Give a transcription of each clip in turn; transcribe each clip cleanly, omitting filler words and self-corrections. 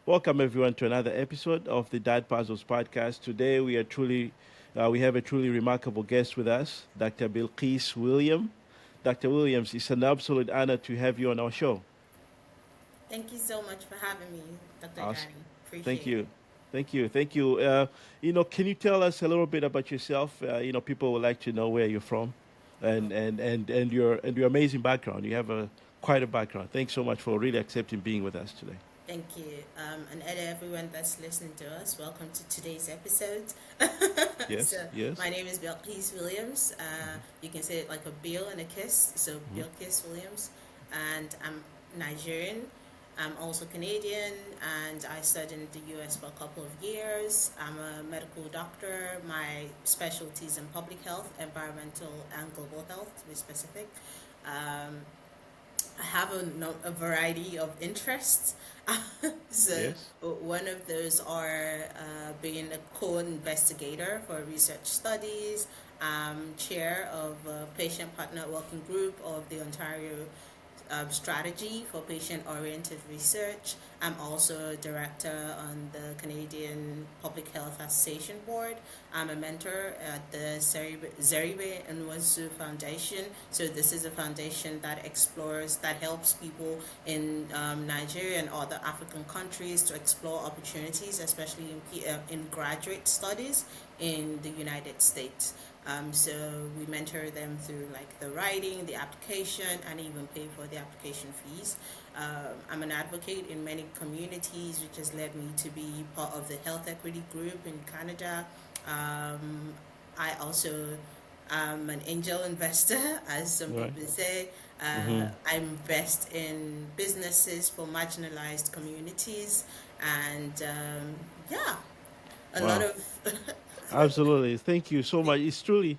Welcome everyone to another episode of the Dadpuzzles podcast. Today we have a truly remarkable guest with us, Dr. Bilqis Williams. Dr. Williams, it's an absolute honor to have you on our show. Thank you so much for having me, Dr. Awesome. Johnny. Thank Appreciate it. you. Thank you. Can you tell us a little bit about yourself? People would like to know where you're from and your amazing background. You have a quite a background. Thanks so much for really accepting being with us today. Thank you. And everyone that's listening to us, welcome to today's episode. So, Yes, yes. my name is Bilqis Williams. You can say it like a Bill and a kiss. So, Hmm. Bilqis Williams. And I'm Nigerian. I'm also Canadian, and I studied in the US for a couple of years. I'm a medical doctor. My specialty is in public health, environmental, and global health, to be specific. Um, I have a variety of interests. So Yes. one of those are being a co-investigator for research studies, chair of a patient partner working group of the Ontario strategy for patient-oriented research. I'm also a director on the Canadian Public Health Association Board. I'm a mentor at the Zeribe and Wazu Foundation. So this is a foundation that helps people in Nigeria and other African countries to explore opportunities, especially in graduate studies in the United States. So we mentor them through like the writing, the application, and even pay for the application fees. I'm an advocate in many communities, which has led me to be part of the health equity group in Canada. Um, I also am an angel investor, as some Right. people say. Mm-hmm. I invest in businesses for marginalized communities, and yeah, a lot Wow. of Absolutely. Thank you so much. It's truly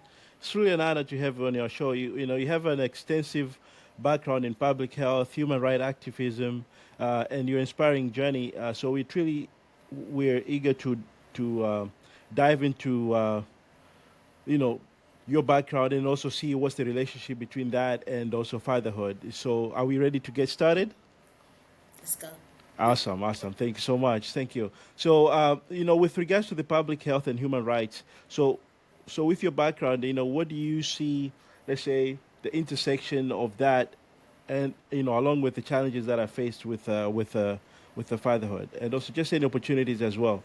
an honor to have you on your show. You have an extensive background in public health, human rights activism, and your inspiring journey. So we're eager to dive into you know your background and also see what's the relationship between that and also fatherhood. So, are we ready to get started? let's go. Awesome, awesome. Thank you so much. Thank you. So, with regards to the public health and human rights, so with your background, what do you see, let's say, the intersection of that, and along with the challenges that are faced with the fatherhood, and also just any opportunities as well.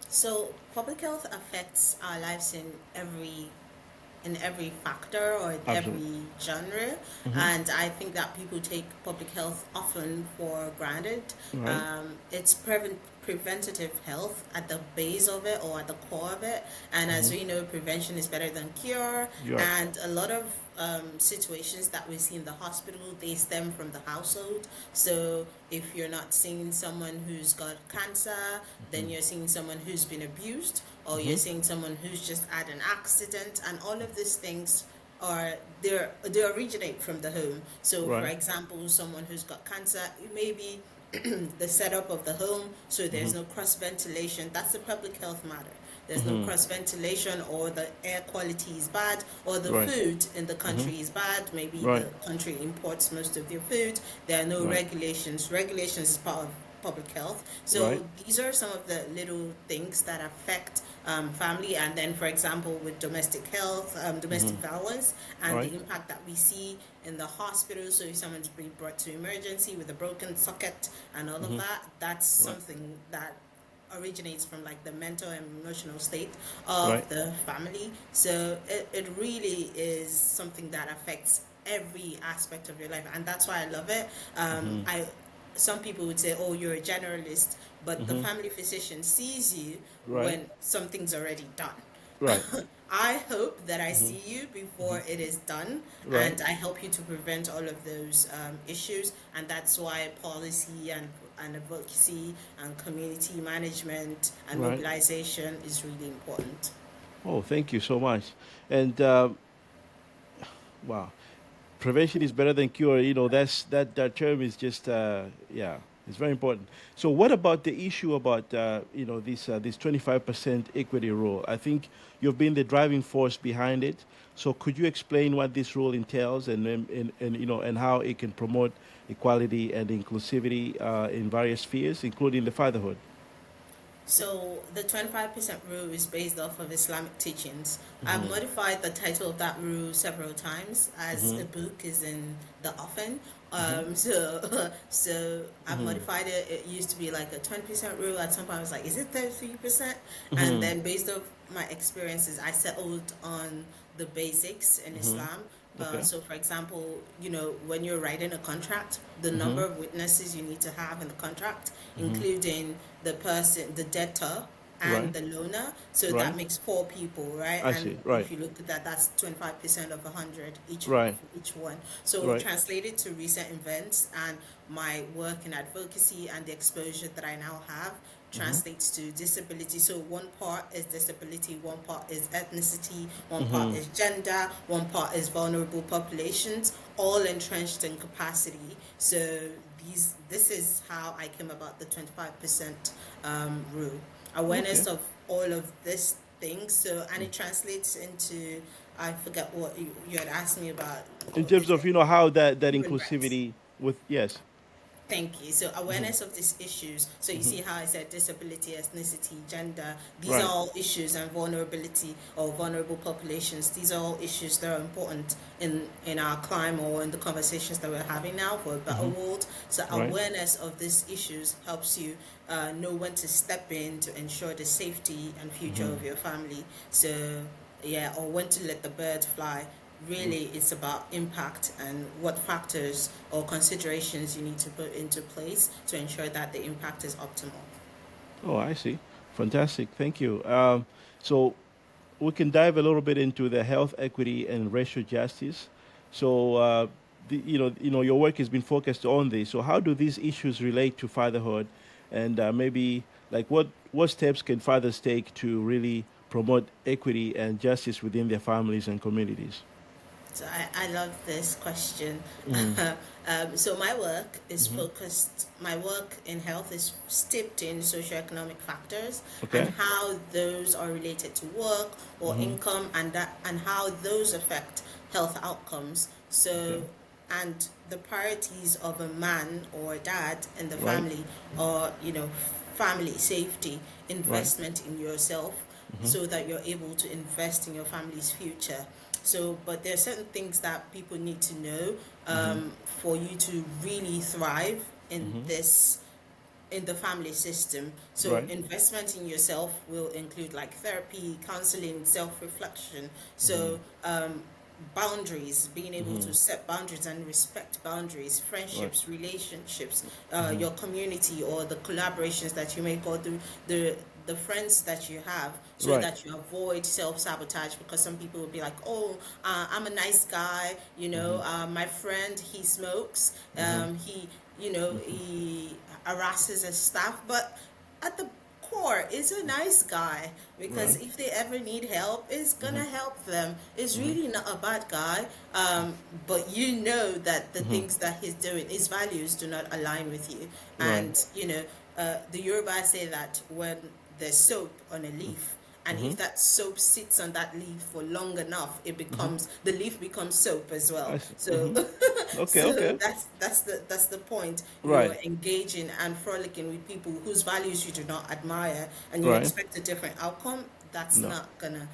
So public health affects our lives in every factor or in Absolutely. every genre, Mm-hmm. and I think that people take public health often for granted. Right. It's preventative health at the base of it or at the core of it, and as Mm-hmm. we know, prevention is better than cure. Yep. And a lot of situations that we see in the hospital, they stem from the household. So if you're not seeing someone who's got cancer, then Mm-hmm. you're seeing someone who's been abused, or Mm-hmm. you're seeing someone who's just had an accident, and all of these things are they originate from the home. So for Right. example, someone who's got cancer, it may be the setup of the home, so Mm-hmm. there's no cross ventilation. That's a public health matter. There's no Mm-hmm. cross ventilation, or the air quality is bad, or the Right. food in the Mm-hmm. country is bad. Maybe Right. the country imports most of their food. There are no Right. regulations. Regulations is part of public health. Right. So these are some of the little things that affect family. And then, for example, with domestic health, Mm-hmm. domestic violence, and Right. the impact that we see in the hospital. So if someone's being brought to emergency with a broken socket and all of Mm-hmm. that, that's Right. something that originates from like the mental and emotional state of Right. the family. So it really is something that affects every aspect of your life, and that's why I love it. Mm-hmm. I Some people would say, oh, you're a generalist, but the Mm-hmm. family physician sees you Right. when something's already done. Right. I hope that I Mm-hmm. see you Mm-hmm. before it is done, Right. and I help you to prevent all of those issues. And that's why policy and advocacy and community management and Right. mobilization is really important. Oh, thank you so much. And wow, prevention is better than cure. That term is just yeah, it's very important. So, what about the issue about this 25% equity rule? I think you've been the driving force behind it. So, could you explain what this rule entails and how it can promote equality and inclusivity in various spheres, including the fatherhood? So the 25% rule is based off of Islamic teachings. I've Mm-hmm. modified the title of that rule several times as Mm-hmm. a book is in the offing. Mm-hmm. So I've Mm-hmm. modified it. It used to be like a 20% rule. At some point I was like, is it 33%? And Mm-hmm. then based off my experiences, I settled on the basics in Mm-hmm. Islam. Okay. So, for example, when you're writing a contract, the Mm-hmm. number of witnesses you need to have in the contract, Mm-hmm. including the person, the debtor, and Right. the loaner. So that Right. makes four people, right? I And see. Right. if you look at that, that's 25% of 100 Right. each one. So Right. translated to recent events and my work in advocacy and the exposure that I now have Mm-hmm. translates to disability. So one part is disability, one part is ethnicity, one part Mm-hmm. is gender, one part is vulnerable populations, all entrenched in capacity. So this is how I came about the 25% rule. Okay. Awareness of all of this things. So and it translates into, I forget what you had asked me about. In What terms is of it? how that Human rights. inclusivity with yes. Thank you. So Mm-hmm. awareness of these issues. So you Mm-hmm. see how I said disability, ethnicity, gender. These are Right. all issues, and vulnerability or vulnerable populations. These are all issues that are important in our climate or in the conversations that we're having now for a better Mm-hmm. world. So Right. awareness of these issues helps you know when to step in to ensure the safety and future Mm-hmm. of your family. So yeah, or when to let the bird fly. Really, it's about impact and what factors or considerations you need to put into place to ensure that the impact is optimal. Oh, I see. Fantastic. Thank you. So we can dive a little bit into the health equity and racial justice. So, your work has been focused on this. So, how do these issues relate to fatherhood, and maybe like what steps can fathers take to really promote equity and justice within their families and communities? So I love this question. Mm-hmm. So my work in health is steeped in socioeconomic factors and Okay. how those are related to work or Mm-hmm. income and how those affect health outcomes. Okay. So, and the priorities of a man or dad in the Right. family are, family safety, Right. investment in yourself Mm-hmm. so that you're able to invest in your family's future. So, but there are certain things that people need to know Mm-hmm. for you to really thrive in Mm-hmm. this in the family system. So Right. investment in yourself will include like therapy, counseling, self-reflection. Mm-hmm. So boundaries, being able Mm-hmm. to set boundaries and respect boundaries, Right. friendships, relationships, Mm-hmm. your community or the collaborations that you may go through, the friends that you have, so Right. that you avoid self-sabotage, because some people will be like, oh, I'm a nice guy, Mm-hmm. my friend, he smokes, Mm-hmm. he harasses his staff, but at the core is a nice guy, because Right. if they ever need help, is Mm-hmm. gonna help them. It's Mm-hmm. really not a bad guy, but you know that the Mm-hmm. things that he's doing, his values do not align with you. Right. And the Yoruba say that when there's soap on a leaf, and Mm-hmm. if that soap sits on that leaf for long enough, Mm-hmm. the leaf becomes soap as well. I see. So Mm-hmm. Okay. so Okay. that's the point. You're Right. engaging and frolicking with people whose values you do not admire, and you Right. expect a different outcome. That's No. not gonna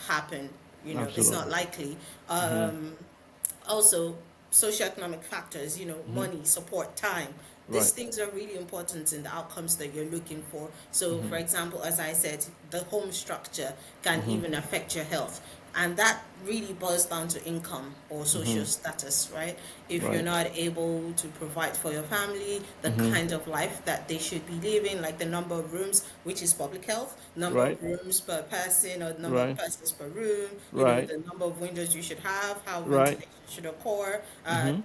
happen. It's not Absolutely. likely. Mm-hmm. Also, socioeconomic factors, Mm-hmm. money, support, time. These Right. things are really important in the outcomes that you're looking for. So, Mm-hmm. for example, as I said, the home structure can Mm-hmm. even affect your health. And that really boils down to income or Mm-hmm. social status, right? If you're Right. not able to provide for your family the Mm-hmm. kind of life that they should be living, like the number of rooms, which is public health, number Right. of rooms per person or number of Right. persons per room, Right. the number of windows you should have, how Right. ventilation should occur, Mm-hmm.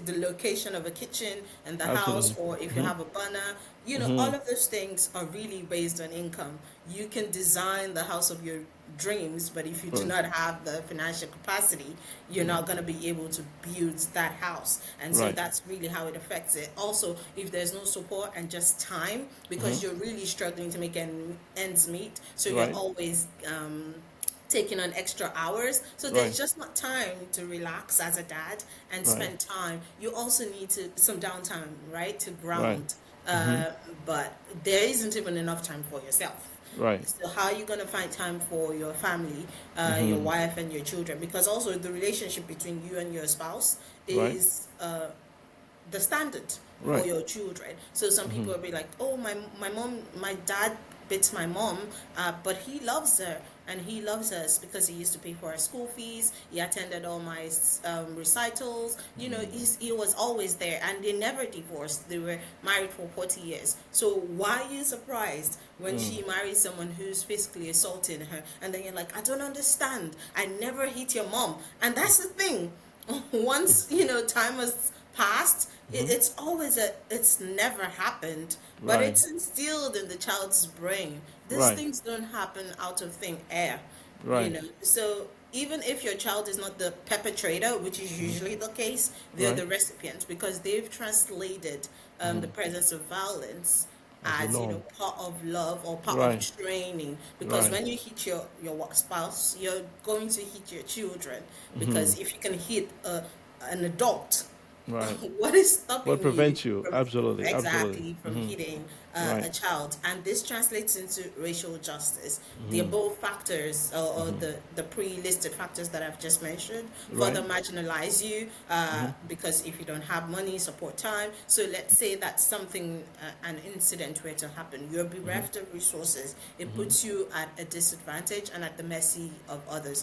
the location of a kitchen and the house, Absolutely. or if you Mm-hmm. have a burner, Mm-hmm. all of those things are really based on income. You can design the house of your dreams, but if you do Right. not have the financial capacity, you're Right. not going to be able to build that house. And so Right. that's really how it affects it. Also, if there's no support and just time, Mm-hmm. because you're really struggling to make ends meet, so you're Right. always taking on extra hours. So Right. there's just not time to relax as a dad and Right. spend time. You also need some downtime, right, to Right. ground. Mm-hmm. But there isn't even enough time for yourself. Right. So how are you going to find time for your family, your Mm-hmm. wife and your children? Because also the relationship between you and your spouse Right. is the standard for Right. your children. So some Mm-hmm. people will be like, "Oh, my dad beats my mom, but he loves her and he loves us because he used to pay for our school fees. He attended all my recitals. You know, he was always there, and they never divorced. They were married for 40 years. So why are you surprised when she marries someone who's physically assaulting her? And then you're like, I don't understand. I never hit your mom, and that's the thing. Once time has passed, Mm-hmm. it's never happened, but Right. it's instilled in the child's brain. These Right. things don't happen out of thin air, Right. so even if your child is not the perpetrator, which is usually the case, they're Right. the recipients because they've translated the presence of violence As a as norm. part of love or part of Right. training, because Right. when you hit your work spouse, you're going to hit your children, Mm-hmm. because if you can hit an adult, Right. what is What stopping you prevents you? from Absolutely. Absolutely. exactly from Mm-hmm. hitting Right. a child? And this translates into racial justice. The Mm-hmm. above factors, or Mm-hmm. the pre-listed factors that I've just mentioned, Right. further marginalize you, Mm-hmm. because if you don't have money, support time. So let's say that something, an incident were to happen, you're Mm-hmm. bereft of resources. It Mm-hmm. puts you at a disadvantage and at the mercy of others.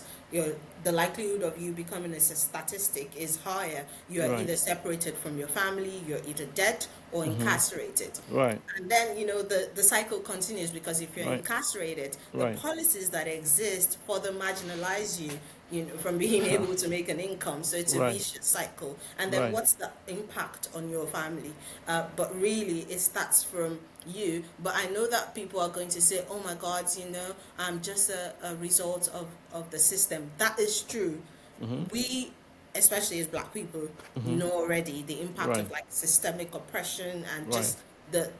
The likelihood of you becoming a statistic is higher. You are Right. either separated from your family, you're either dead or Mm-hmm. incarcerated. Right. And then, the cycle continues, because if you're Right. incarcerated, the Right. policies that exist further marginalize you, from being able to make an income. So it's a Right. vicious cycle. And then Right. what's the impact on your family? But really, it starts from you. But I know that people are going to say, oh my God, I'm just a result of the system. That is true. Mm-hmm. We, especially as Black people, Mm-hmm. know already the impact Right. of like systemic oppression and Right. just the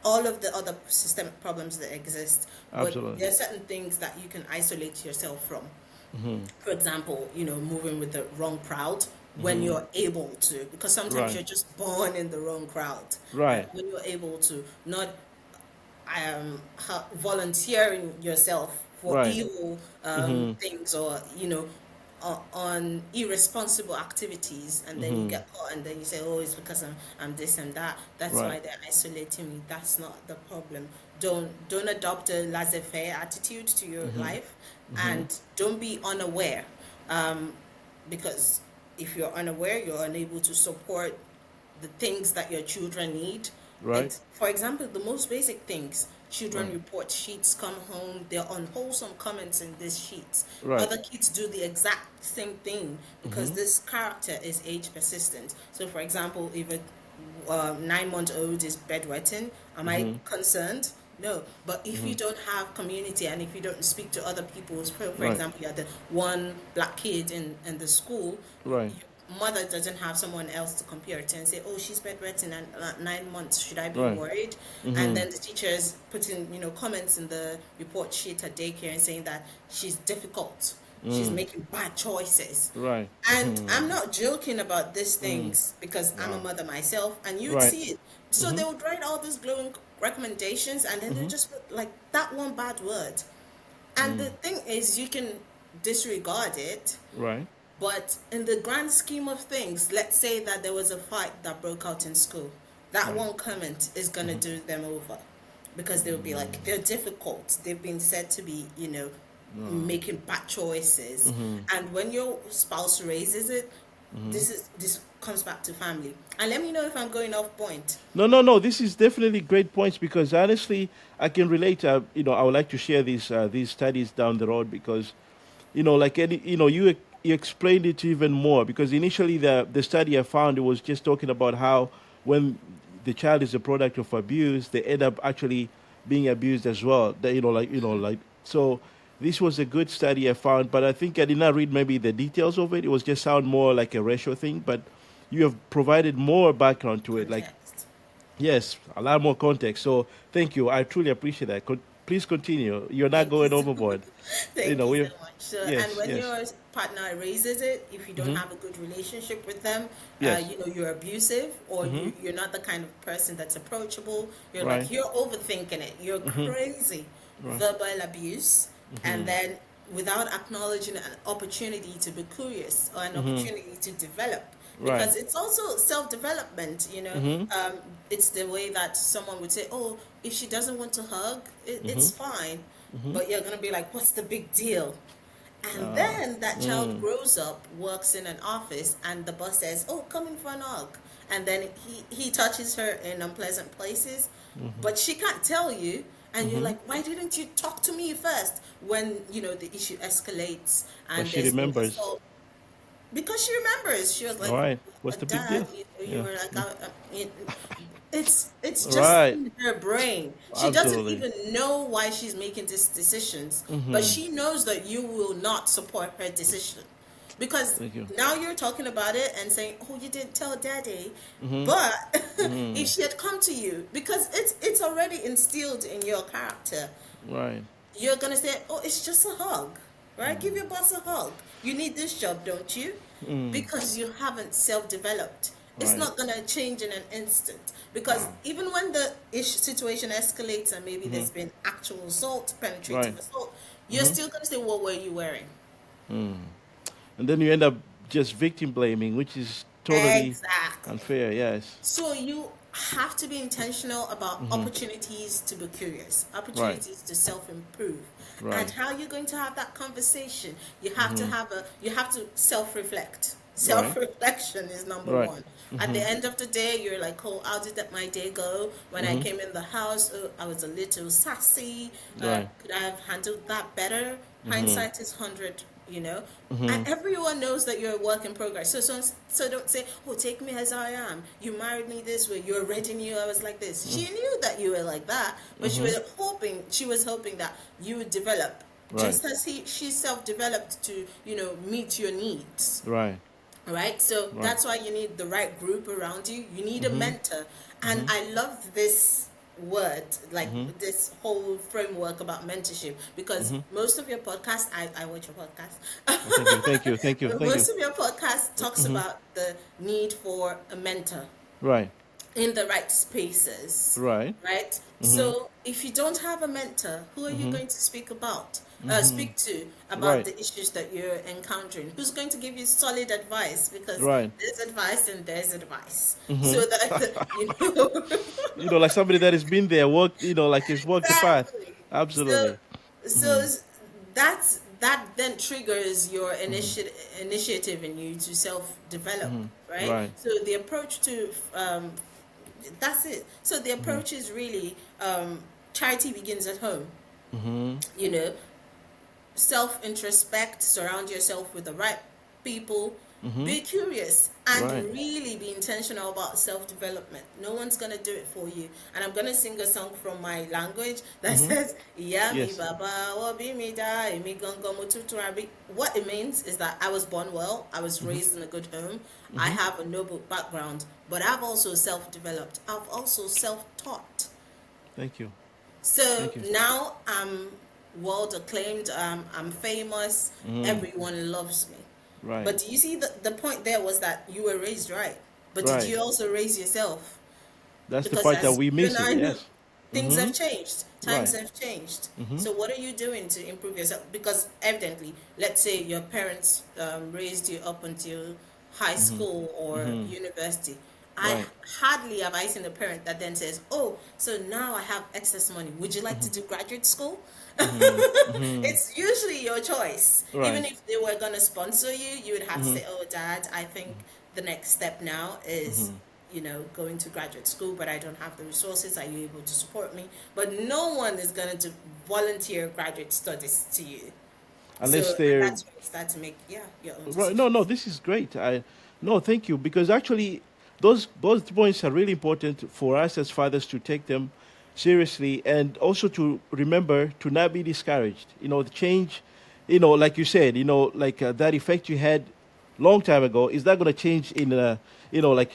all of the other systemic problems that exist. But Absolutely. there are certain things that you can isolate yourself from. Mm-hmm. For example, moving with the wrong crowd when Mm-hmm. you're able to, because sometimes Right. you're just born in the wrong crowd, right? Right. When you're able to, not volunteering yourself for Right. evil Mm-hmm. things, or on irresponsible activities, and then you Mm-hmm. get caught, and then you say, oh, it's because I'm this and that, that's Right. why they're isolating me. That's not the problem. Don't adopt a laissez-faire attitude to your Mm-hmm. life, Mm-hmm. and don't be unaware, because if you're unaware, you're unable to support the things that your children need. Right. For example, the most basic things. Children Right. report sheets, come home, they're unwholesome comments in these sheets. Right. Other kids do the exact same thing because Mm-hmm. this character is age persistent. So, for example, if a 9-month-old is bedwetting, am I Mm-hmm. concerned? No. But if Mm-hmm. you don't have community and if you don't speak to other people, for Right. example, you're the one Black kid in the school, Right. your mother doesn't have someone else to compare it to and say, oh, she's bedwetting and 9 months, should I be Right. worried? And Mm-hmm. then the teachers putting, comments in the report sheet at daycare and saying that she's difficult, she's Mm. making bad choices. Right. And I'm Mm. not joking about these Mm. things because I'm a Wow. mother myself, and you'd Right. see it. So Mm-hmm. they would write all these glowing recommendations, and then they Mm-hmm. just put like that one bad word. And the Mm. thing is, you can disregard it, Right. but in the grand scheme of things, let's say that there was a fight that broke out in school. That Right. one comment is going to Mm-hmm. do them over, because they'll be like, they're difficult. They've been said to be, No. making bad choices. Mm-hmm. And when your spouse raises it, Mm-hmm. this comes back to family. And let me know if I'm going off point. No, no, no. This is definitely great points because honestly, I can relate. I would like to share these studies down the road because, like any, you explained it even more because initially the study I found it was just talking about how when the child is a product of abuse, they end up actually being abused as well. Like so. This was a good study I found, but I think I did not read maybe the details of it. It was just sound more like a ratio thing, but you have provided more background to it. Like Context. yes, a lot more context. So thank you. I truly appreciate that. please continue. You're not Thank you going so overboard. You Thank know, you we so much. So, and yes, when yes. your partner raises it, if you don't Mm-hmm. have a good relationship with them, Yes. you're abusive, or Mm-hmm. you're not the kind of person that's approachable. You're Right. like, you're overthinking it. You're Mm-hmm. crazy. Right. Verbal abuse. And Mm-hmm. then without acknowledging an opportunity to be curious or an Mm-hmm. opportunity to develop. Right. Because it's also self-development, Mm-hmm. it's the way that someone would say, oh, if she doesn't want to hug, Mm-hmm. it's fine. Mm-hmm. But you're going to be like, what's the big deal? And Uh, then that child mm. grows up, works in an office, and the boss says, oh, come in for an hug. And then he touches her in unpleasant places, Mm-hmm. but she can't tell you. And you're Mm-hmm. like, why didn't you talk to me first? When, the issue escalates But and she there's been remembers. assault, because she remembers. She was All like, right. What's the big Dad, deal? you Yeah. were like, it's just Right. in her brain. She doesn't Absolutely. even know why she's making these decisions, but Mm-hmm. she knows that you will not support her decision. Because Thank you. now you're talking about it and saying, "Oh, you didn't tell Daddy," Mm-hmm. but Mm-hmm. if she had come to you, because it's already instilled in your character, Right. you're gonna say, "Oh, it's just a hug, right? Give your boss a hug. You need this job, don't you?" Mm. Because you haven't self-developed. It's Right. not gonna change in an instant. Because Wow. even when the situation escalates and maybe Mm-hmm. there's been actual assault, penetrative Right. assault, you're Mm-hmm. still gonna say, "What were you wearing?" Mm. And then you end up just victim blaming, which is totally Exactly. unfair. Yes. So you have to be intentional about Mm-hmm. opportunities to be curious, Right. opportunities to self-improve. And Right. how you're going to have that conversation, Mm-hmm. you have to self-reflect. Right. Self-reflection is number Right. one. At Mm-hmm. the end of the day, you're like, oh, how did my day go? When I Mm-hmm. came in the house, oh, I was a little sassy. Right. Could I have handled that better? Mm-hmm. Hindsight is 100. Mm-hmm. And everyone knows that you're a work in progress. So don't say, oh, take me as I am. You married me this way. You already knew I was like this. She knew that you were like that, but Mm-hmm. she was hoping that you would develop, Right. just as she self-developed to, meet your needs. Right. Right? So Right. that's why you need the right group around you. You need a Mm-hmm. mentor. And Mm-hmm. I love this word, like Mm-hmm. this whole framework about mentorship, because Mm-hmm. most of your podcast, I watch your podcast. Oh, thank you. Thank you. Thank you. Thank you. Most of your podcast talks Mm-hmm. about the need for a mentor Right. in the right spaces, Right. right? Mm-hmm. So if you don't have a mentor, who are you Mm-hmm. going to Mm-hmm. speak to about Right. the issues that you're encountering? Who's going to give you solid advice? Because Right. there's advice and there's advice. So Mm-hmm. that you know Like somebody that has been there, walked, like has walked the path. exactly. So Absolutely. so Mm-hmm. that then triggers your Mm-hmm. initiative in you to self develop, Mm-hmm. right? Right. So the approach to that's it. So the Mm-hmm. approach is really charity begins at home. Mm-hmm. You know, self introspect, surround yourself with the right people, Mm-hmm. be curious, and Right. really be intentional about self development. No one's gonna do it for you. And I'm gonna sing a song from my language that Mm-hmm. says, "Yeah, mi Yes. baba, obi mi da, emi gangan mo tutu abi." What it means is that I was born well, I was Mm-hmm. raised in a good home, I Mm-hmm. have a noble background, but I've also self developed, I've also self taught. Thank you. So Thank you. now I'm world acclaimed, I'm famous, Mm-hmm. everyone loves me. Right. But do you see the point there was that you were raised right? But did Right. you also raise yourself? That's the Because part that as we you and miss it. I know, Yes. things Mm-hmm. have changed, times Right. have changed. Mm-hmm. So what are you doing to improve yourself? Because evidently, let's say your parents raised you up until high Mm-hmm. school or Mm-hmm. university. I Right. hardly have I seen a parent that then says, "Oh, so now I have excess money. Would you like Mm-hmm. to do graduate school?" Mm-hmm. Mm-hmm. It's usually your choice. Even Right. if they were gonna sponsor you, you would have to Mm-hmm. say, "Oh, Dad, I think the next step now is, Mm-hmm. going to graduate school, but I don't have the resources. Are you able to support me?" But no one is gonna to volunteer graduate studies to you. Unless And they're that's when you start to make your own right. No, no, decisions. this is great. No, thank you, because actually those points are really important for us as fathers to take them seriously, and also to remember to not be discouraged. The change, like you said, like that effect you had long time ago is not going to change in like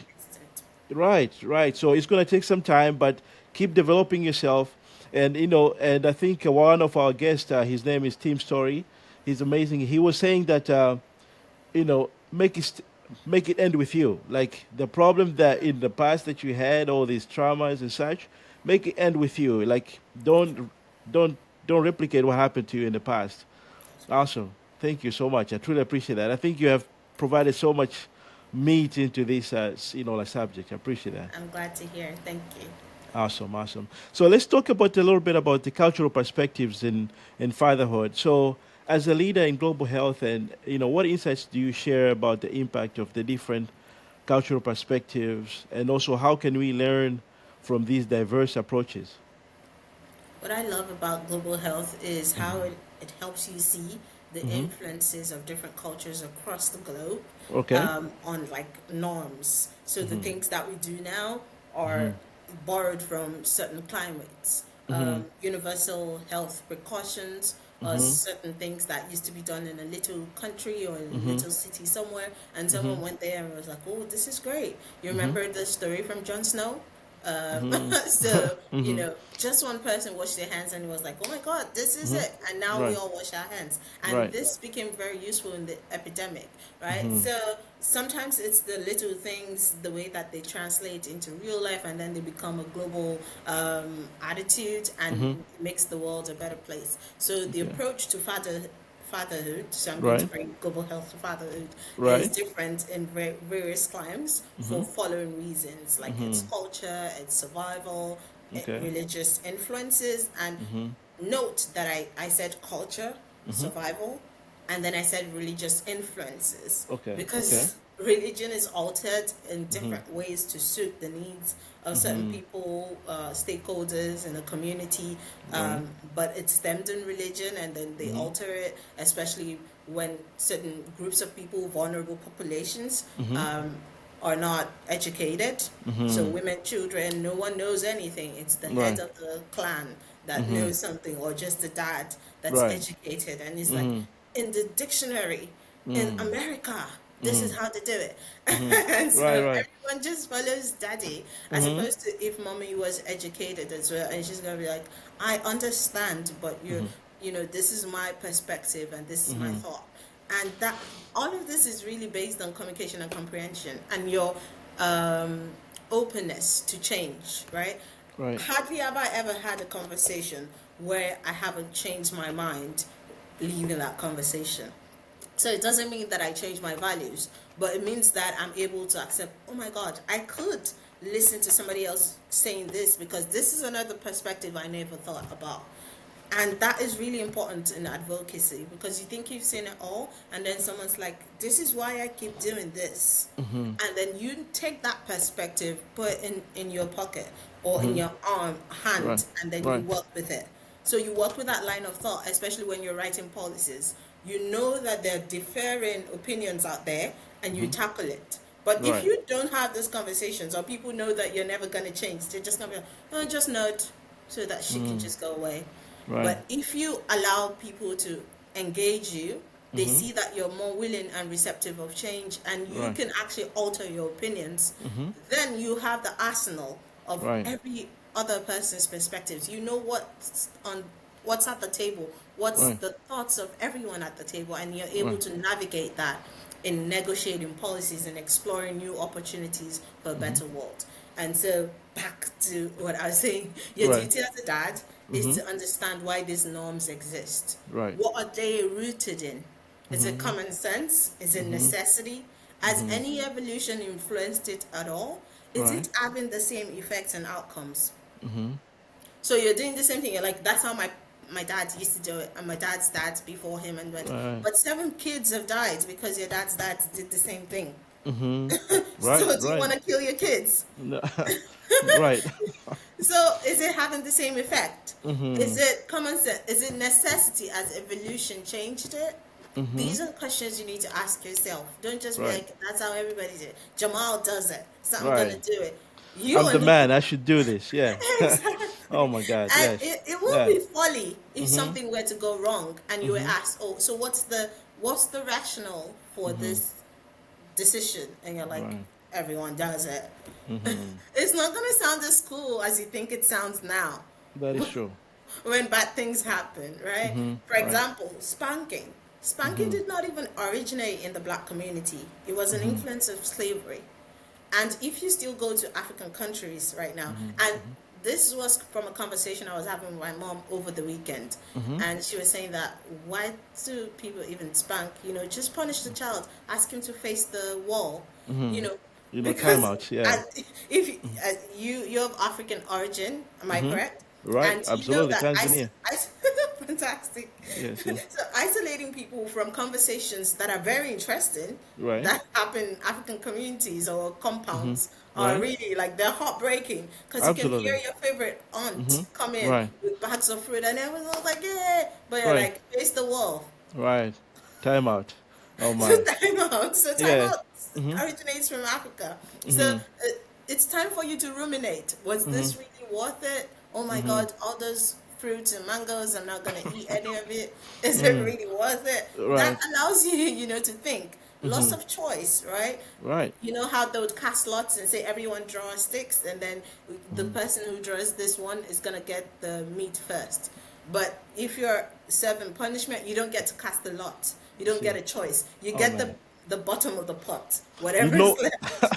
right, right. So it's going to take some time, but keep developing yourself. And and I think one of our guests, his name is Tim Story. He's amazing. He was saying that make make it end with you. Like the problem that in the past that you had, all these traumas and such, make it end with you. Like don't don't replicate what happened to you in the past. Awesome. Thank you so much. I truly appreciate that. I think you have provided so much meat into this like subject. I appreciate that. I'm glad to hear. Thank you. Awesome, awesome. So let's talk about a little bit about the cultural perspectives in fatherhood. So as a leader in global health, and what insights do you share about the impact of the different cultural perspectives, and also how can we learn from these diverse approaches? What I love about global health is how Hmm. it helps you see the Hmm. influences of different cultures across the globe Okay. on like norms. So the Hmm. things that we do now Hmm. are borrowed from certain climates. Hmm. Universal health precautions or Hmm. certain things that used to be done in a little country or in a Hmm. little city somewhere, and Hmm. someone went there and was like, "Oh, this is great." You Hmm. remember the story from Jon Snow? Hmm. So, Hmm. just one person washed their hands and it was like, oh my God, this is Hmm. it. And now we Right. all wash our hands. And Right. this became very useful in the epidemic, right? Hmm. So sometimes it's the little things, the way that they translate into real life, and then they become a global attitude and Hmm. makes the world a better place. So the Okay. approach to fatherhood, so I'm going to Right. bring global health to fatherhood, is Right. different in various climes for Hmm. following reasons, like its Hmm. culture, its survival, Okay. religious influences. And Hmm. note that I said culture, Hmm. survival, and then I said religious influences, Okay. Okay. because religion is altered in Hmm. different ways to suit the needs of certain Hmm. people, stakeholders in a community. Right. But it's stemmed in religion, and then they Hmm. alter it, especially when certain groups of people, vulnerable populations, Hmm. are not educated. So Hmm. women, children, no one knows anything. It's the head Right. of the clan that Hmm. knows something, or just the dad that's Right. educated. And it's like, Hmm. in the dictionary in Hmm. America, this Hmm. is how to do it. Hmm. And so Right. Right. everyone just follows daddy, as Hmm. opposed to if mommy was educated as well, and she's gonna be like, I understand, but Hmm. this is my perspective and this is my Hmm. thought. And that all of this is really based on communication and comprehension and your um, openness to change, right? Right. Hardly have I ever had a conversation where I haven't changed my mind leaving that conversation. So it doesn't mean that I change my values, but it means that I'm able to accept, oh my God, I could listen to somebody else saying this, because this is another perspective I never thought about. And that is really important in advocacy, because you think you've seen it all, and then someone's like, this is why I keep doing this. Hmm. And then you take that perspective, put it in your pocket or in Hmm. your Right. hand, and then you Right. work with it. So you work with that line of thought, especially when you're writing policies. You know that there are differing opinions out there, and you Hmm. tackle it. But if Right. you don't have these conversations, or people know that you're never going to change, they're just going to be like, oh, just nod so that she can Hmm. just go away. Right. But if you allow people to engage you, they Hmm. see that you're more willing and receptive of change, and you Right. can actually alter your opinions, Hmm. then you have the arsenal of Right. every other person's perspectives. You know what's at the table, what's Right. the thoughts of everyone at the table, and you're able Right. to navigate that in negotiating policies and exploring new opportunities for a Hmm. better world. And so, back to what I was saying, your Right. duty as a dad is Hmm. to understand why these norms exist. Right. What are they rooted in? Is it Hmm. common sense? Is it Hmm. necessity? Has Hmm. any evolution influenced it at all? Is Right. it having the same effects and outcomes? Hmm. So you're doing the same thing. You're like, that's how my dad used to do it, and my dad's dad before him, and went. Right. But 7 kids have died because your dad's dad did the same thing. Hmm. Right. So do you Right. want to kill your kids? No. Right. So is it having the same effect? Is Hmm. it common sense? Is it necessity? As evolution changed it? Hmm. These are questions you need to ask yourself. Don't just be Right. like, that's how everybody did it. Jamal does it, so I'm gonna Right. do it. You I'm the only man. I should do this. Yeah. Oh exactly. my God. And Yes. it will Yeah. be folly if Hmm. something were to go wrong and you were Hmm. asked, oh, so what's the rationale for Hmm. this decision? And you're like, Right. everyone does it. Hmm. It's not gonna sound as cool as you think it sounds now. That is true. when bad things happen, right? For Right. example, spanking. Spanking did not even originate in the black community. It was an influence of slavery. And if you still go to African countries right now, and this was from a conversation I was having with my mom over the weekend, and she was saying that why do people even spank? Just punish the child, ask him to face the wall, you know, because Timeouts. Yeah. uh, if you're of African origin, am I correct? Right. And you know Absolutely. that Tanzania. fantastic. Yes. Yes. So isolating people from conversations that are very interesting Right. that happen in African communities or compounds are Right. really like they're heartbreaking because you can hear Absolutely. your favorite aunt come in Right. with bags of fruit and everyone's like, yeah, but you're Right. like, face the wall. Right. Timeout. Oh So my. timeout. So Yeah. timeout originates from Africa. So it's time for you to ruminate. Was this really worth it? Oh my God, all those fruits and mangoes, I'm not going to eat any of it. Is it really worth it? That Right. allows you, to think. Lots of choice, right? Right. You know how they would cast lots and say everyone draw sticks, and then the person who draws this one is going to get the meat first. But if you're serving punishment, you don't get to cast a lot. You don't get a choice. You Oh get man. the bottom of the pot, You whatever is know, left.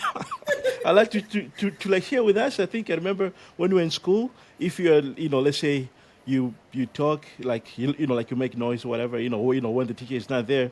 I like to like share with us. I think I remember when we were in school. If you're, let's say you talk like like you make noise or whatever. When the teacher is not there,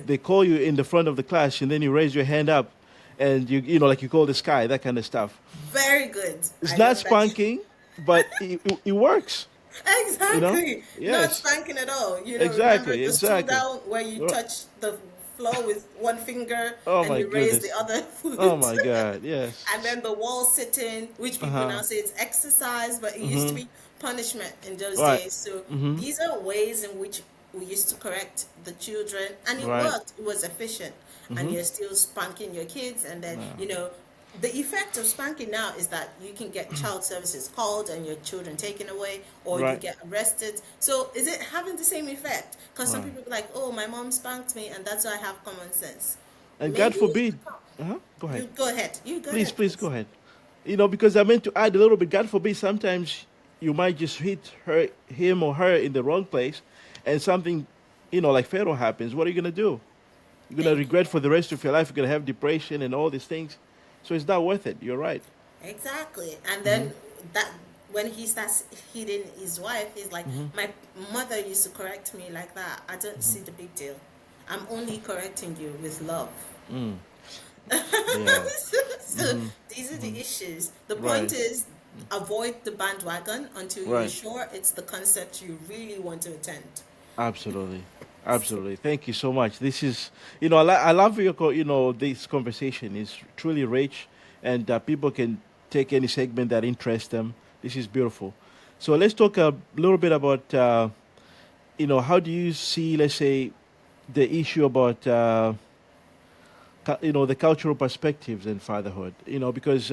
they call you in the front of the class, and then you raise your hand up, and like you call the sky, that kind of stuff. Very good. It's I not love that. spanking, but it works. Exactly. Not Yes. spanking at all. Remember Exactly. the stool Exactly. down where you Ri- touch the floor with one finger Oh and my you raise the goodness. other Oh foot. my God. Yes. And then the wall sitting, which Uh people huh. now say it's exercise, but it used to be punishment in those Right. days. So these are ways in which we used to correct the children, and it Right. worked. It was efficient. And you're still spanking your kids, and then, the effect of spanking now is that you can get child services called and your children taken away, or you Right. get arrested. So is it having the same effect? Because some Right. people be like, oh, my mom spanked me, and that's why I have common sense. And God Maybe forbid. Go ahead. you go ahead. You go Please, ahead, please go please. ahead. Because I meant to add a little bit. God forbid, sometimes you might just hit him or her in the wrong place, and something, like fatal happens. What are you gonna do? You're gonna Thank you. regret for the rest of your life. You're gonna have depression and all these things. So it's not worth it. You're right. Exactly. And then that when he starts hitting his wife, he's like, my mother used to correct me like that. I don't see the big deal. I'm only correcting you with love. Yeah. So these are the issues. The point Right. is avoid the bandwagon until you're Right. sure it's the concept you really want to attend. Absolutely. So, Absolutely. Thank you so much. This is, I love your, this conversation is truly rich, and people can take any segment that interests them. This is beautiful. So let's talk a little bit about, how do you see, let's say, the issue about, the cultural perspectives in fatherhood, because,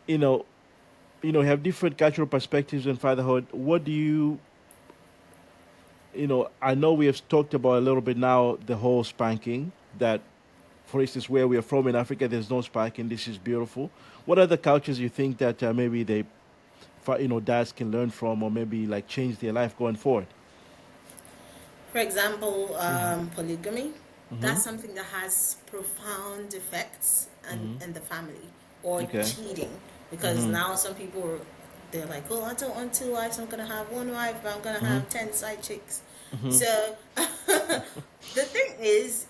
you know, you have different cultural perspectives in fatherhood. What do you, I know we have talked about a little bit now the whole spanking that, for instance, where we are from in Africa, there's no spanking. This is beautiful. What other cultures you think that maybe dads can learn from, or maybe like change their life going forward? for example, Mm-hmm. polygamy, Mm-hmm. that's something that has profound effects in the family. Or Okay. cheating, because Mm-hmm. now some people, they're like, oh, I don't want two wives, I'm going to have one wife, but I'm going to Mm-hmm. have 10 side chicks. Mm-hmm. So the thing is,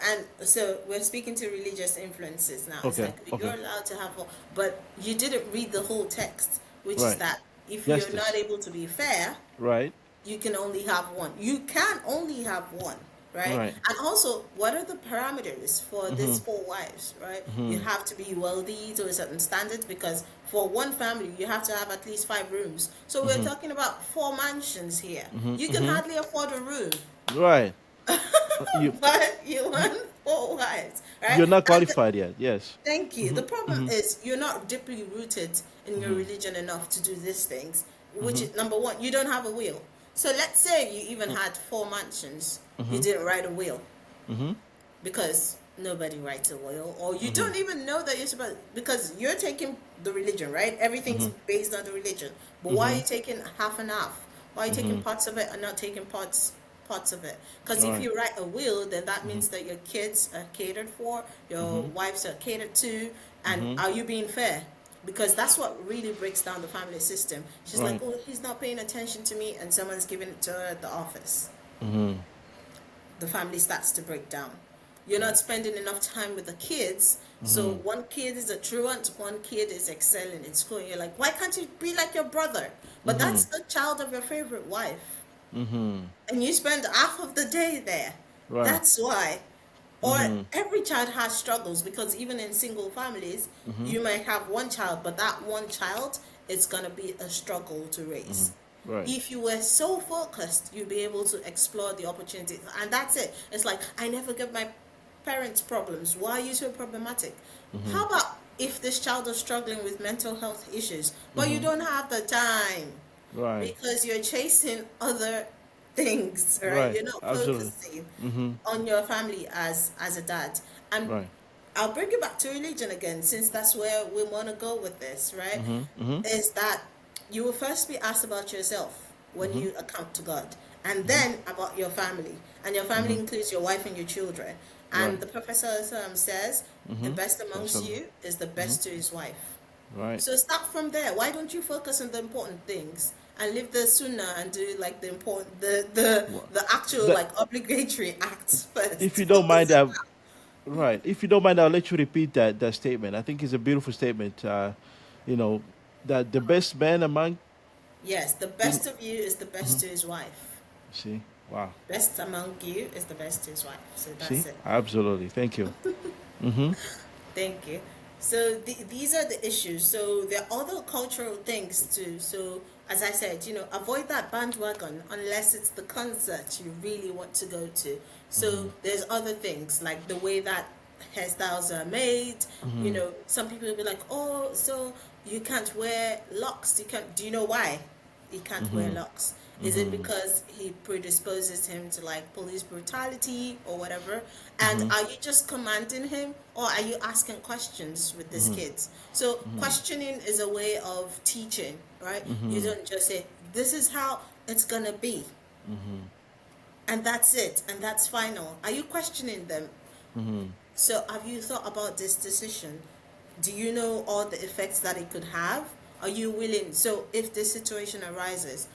and so we're speaking to religious influences now. It's Okay. like Okay. you're allowed to have, but you didn't read the whole text, which is Right. that if you're not Justice. able to be fair, Right. you can only have one. You can only have one, right? Right. And also, what are the parameters for Mm-hmm. these four wives, right? You Mm-hmm. have to be wealthy to a certain standard, because for one family, you have to have at least 5 rooms. So we're Mm-hmm. talking about 4 mansions here. Mm-hmm. You can Mm-hmm. hardly afford a room, Right. You but you want 4 wives, right? you're not And qualified yet. Yes. thank you. Mm-hmm. The problem Mm-hmm. is you're not deeply rooted in your Mm-hmm. religion enough to do these things, which Mm-hmm. is number one, you don't have a will. So let's say you even had 4 mansions, you Mm-hmm. didn't write a will Mm-hmm. because Nobody writes a will, or you don't even know that you're supposed, because you're taking the religion, right? Everything's based on the religion. But why are you taking half and half? Why are you taking parts of it and not taking parts of it? Because if Right. you write a will, then that means that your kids are catered for, your wives are catered to, and are you being fair? Because that's what really breaks down the family system. She's like, Right. oh, he's not paying attention to me, and someone's giving it to her at the office. The family starts to break down. You're not spending enough time with the kids. So one kid is a truant, one kid is excelling in school. And you're like, why can't you be like your brother? But that's the child of your favorite wife. And you spend half of the day there. Right. That's why. Or every child has struggles, because even in single families, you might have one child, but that one child is going to be a struggle to raise. Right. If you were so focused, you'd be able to explore the opportunities. And that's it. It's like, I never give my parents problems. Why are you so problematic? How about if this child is struggling with mental health issues, but you don't have the time Right. because you're chasing other things, right? Right. You're not Absolutely. focusing on your family as a dad. And Right. I'll bring it back to religion again, since that's where we want to go with this, right? Is that you will first be asked about yourself when you account to God, and then about your family. And your family includes your wife and your children. And Right. the Prophet says, the best amongst you is the best to his wife. Right. So start from there. Why don't you focus on the important things and leave the sunnah and do like the important, the actual The- like obligatory acts first? If you don't mind, Focus on right. If you don't mind, I'll let you repeat that statement. I think it's a beautiful statement. You know, that the best man among. yes, the best of you is the best to his wife. See. Wow. Best among you is the best to his wife. So See. that's it. Absolutely. Thank you. Thank you. So these are the issues. So there are other cultural things too. So as I said, avoid that bandwagon unless it's the concert you really want to go to. So there's other things like the way that hairstyles are made. Some people will be like, oh, so you can't wear locks. You can't. Do you know why he can't wear locks? Is it because he predisposes him to like police brutality or whatever? And are you just commanding him, or are you asking questions with these kids? So questioning is a way of teaching, right? You don't just say, this is how it's gonna be. And that's it, and that's final. Are you questioning them? So have you thought about this decision? Do you know all the effects that it could have? Are you willing? So if this situation arises,